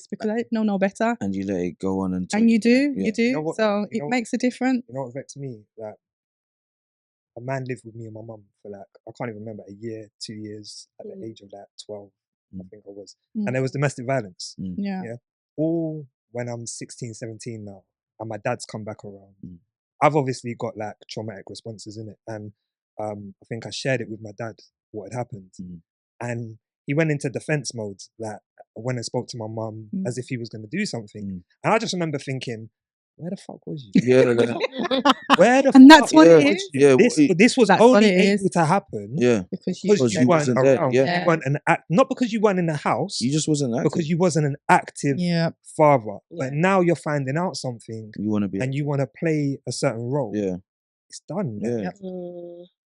because I didn't know no better. And you let it go on until And you do. You know what- So you it know- makes a difference. You know what vexed me? That a man lived with me and my mum for like, I can't even remember, a year, 2 years, at the age of like 12, I think I was. And there was domestic violence. Yeah. All when I'm 16, 17 now, and my dad's come back around. I've obviously got like traumatic responses in it. And I think I shared it with my dad, what had happened. And he went into defense mode, like when I spoke to my mum, as if he was going to do something. And I just remember thinking, where the fuck was you? Yeah. Where the And fuck that's what was it is. you? This was That's only what it able is. to happen Because you you weren't wasn't there, around. yeah. You weren't not because you weren't in the house, You just wasn't active. because you wasn't an active father. But now you're finding out something You want to be. and you want to play a certain role. Yeah. It's done. Yeah.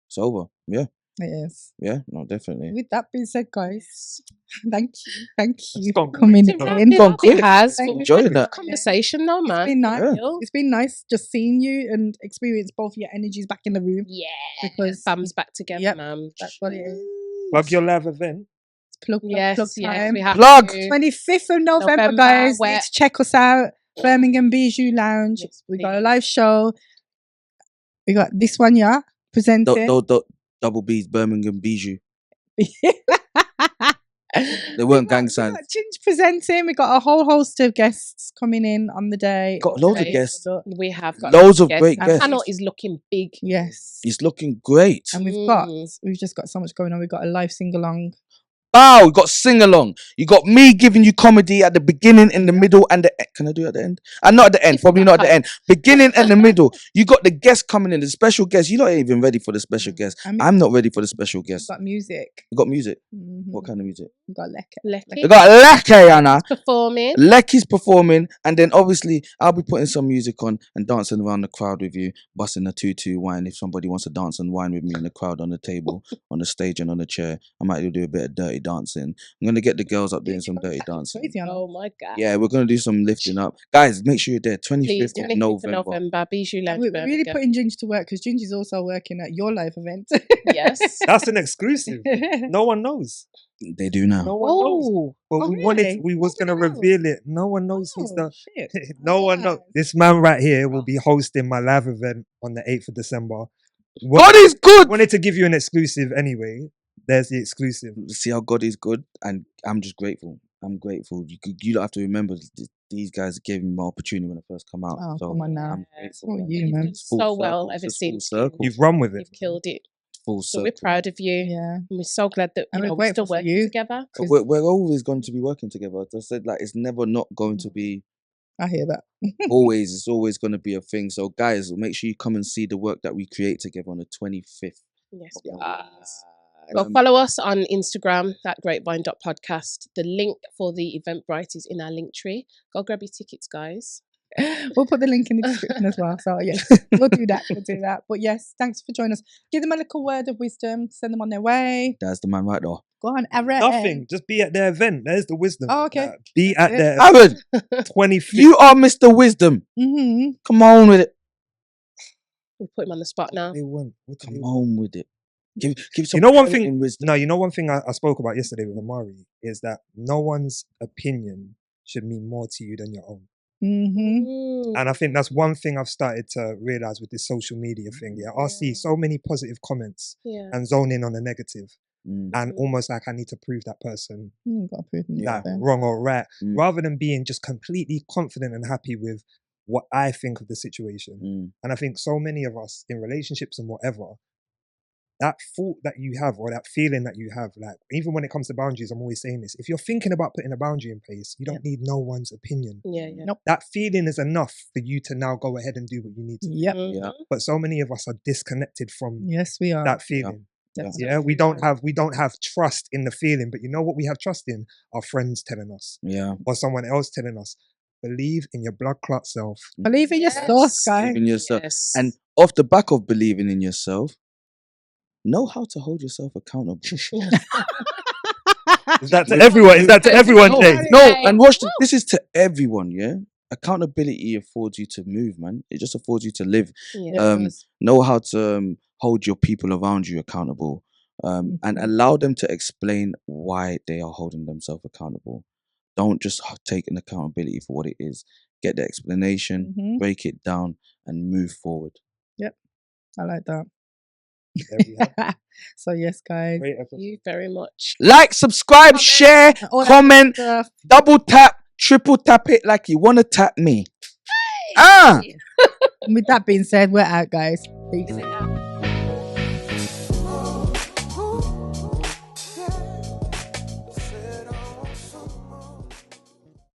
It's over. Yeah. It is. Yeah. No, definitely. With that being said, guys, thank you gone for coming quick. in. Gone quick. It has. Thank But we've Enjoying had a that. conversation though, man. It's been nice. Yeah. It's been nice just seeing you and experience both your energies back in the room. Yeah. Because Fams back together, Yep. man. That's what it is. Plug your live event. Plug Yes, time. we have Plug. to. 25th of November, November, guys. where- Need to check us out. Birmingham Bijou Lounge. Yes, We got a please. live show. We got this one, presenting. Double B's Birmingham Bijou. They weren't gang signs. We got Ginge presenting. We got a whole host of guests coming in on the day. Got loads of Great. guests. We have got Loads of guests. great Our guests. panel is looking big. Yes. It's looking great. And we've just got so much going on. We've got a live sing-along. Wow, you got sing along. You got me giving you comedy at the beginning, in the middle, and the end. Can I do it at the end? And not at the end, probably not at the end. Beginning and the middle. You got the guests coming in, the special guests. You're not even ready for the special guests. I'm not ready for the special We've guests. got music. You got music. Mhm. What kind of music? We've got Leke. You got Leke, Anna. Performing. Leki's performing, and then obviously I'll be putting some music on and dancing around the crowd with you, busting a 2-2 wine. If somebody wants to dance and wine with me in the crowd, on the table, on the stage, and on the chair, I might do a bit of dirty dancing. I'm gonna get the girls up doing some dirty dancing. Crazy, Anna. Oh my God. Yeah, we're gonna do some lifting up, guys. Make sure you're there. Please, 25th of 25th November. November. Bijou Lounge. We're really Birmingham. putting Ginge to work because Ginge is also working at your live event. Yes. That's an exclusive. No one knows. They do now. No one knows. Oh. But Oh, we wanted. really? We was gonna Nobody knows. reveal it. No one knows who's Oh, the. shit. No one knows. This man right here will be hosting my live event on the 8th of December. God is good. Wanted to give you an exclusive anyway. There's the exclusive. See how God is good, and I'm just grateful. I'm grateful. You don't have to remember these guys gave me my opportunity when I first come out. Oh, so come on now. I'm grateful. Oh, you, You've man. done so well ever It's full since. circle. You've run with it. You've killed it. Full So circle. we're proud of you. Yeah. And we're so glad that And we're we're still grateful for working you. together. But we're always going to be working together. As I said, like it's never not going to be. I hear that. Always, it's always going to be a thing. So, guys, make sure you come and see the work that we create together on the 25th. Yes, of please. November. Well, follow us on Instagram, that grapevine.podcast. The link for the Eventbrite is in our link tree. Go grab your tickets, guys. We'll put the link in the description as well. So yes, we'll do that. We'll do that. But yes, thanks for joining us. Give them a little word of wisdom. Send them on their way. That's the man right there. Go on, Aaron. Nothing. Just be at their event. There's the wisdom. Oh, okay. Be at their Aaron, 25th. you are Mr. Wisdom. Mm-hmm. Come on with it. We'll put him on the spot now. They want. Come on with it. Give some You know one parenting thing. wisdom. No, you know one thing I spoke about yesterday with Amari is that no one's opinion should mean more to you than your own. Mm-hmm. And I think that's one thing I've started to realize with this social media thing. Yeah, I see so many positive comments and zone in on the negative, and almost like I need to prove that person Gotta prove them that right. wrong or right, rather than being just completely confident and happy with what I think of the situation. And I think so many of us in relationships and whatever, that thought that you have or that feeling that you have, like even when it comes to boundaries, I'm always saying this: if you're thinking about putting a boundary in place, you don't need no one's opinion. Nope. That feeling is enough for you to now go ahead and do what you need to do. But so many of us are disconnected from Yes, we are. that feeling. Definitely. We don't have trust in the feeling. But you know what we have trust in? Our friends telling us, or someone else telling us. Believe in your blood clot self. Believe in yourself, guys. Believe in yourself. And off the back of believing in yourself, know how to hold yourself accountable. Is that to everyone? Is that to everyone, Jay? No, and watch this. This is to everyone, yeah? Accountability affords you to move, man. It just affords you to live. Know how to hold your people around you accountable, and allow them to explain why they are holding themselves accountable. Don't just take an accountability for what it is. Get the explanation, break it down, and move forward. Yep, I like that. So yes, guys, thank you very much. Like, subscribe, share, comment, double tap, triple tap it like you want to tap me. With that being said, we're out, guys. Peace.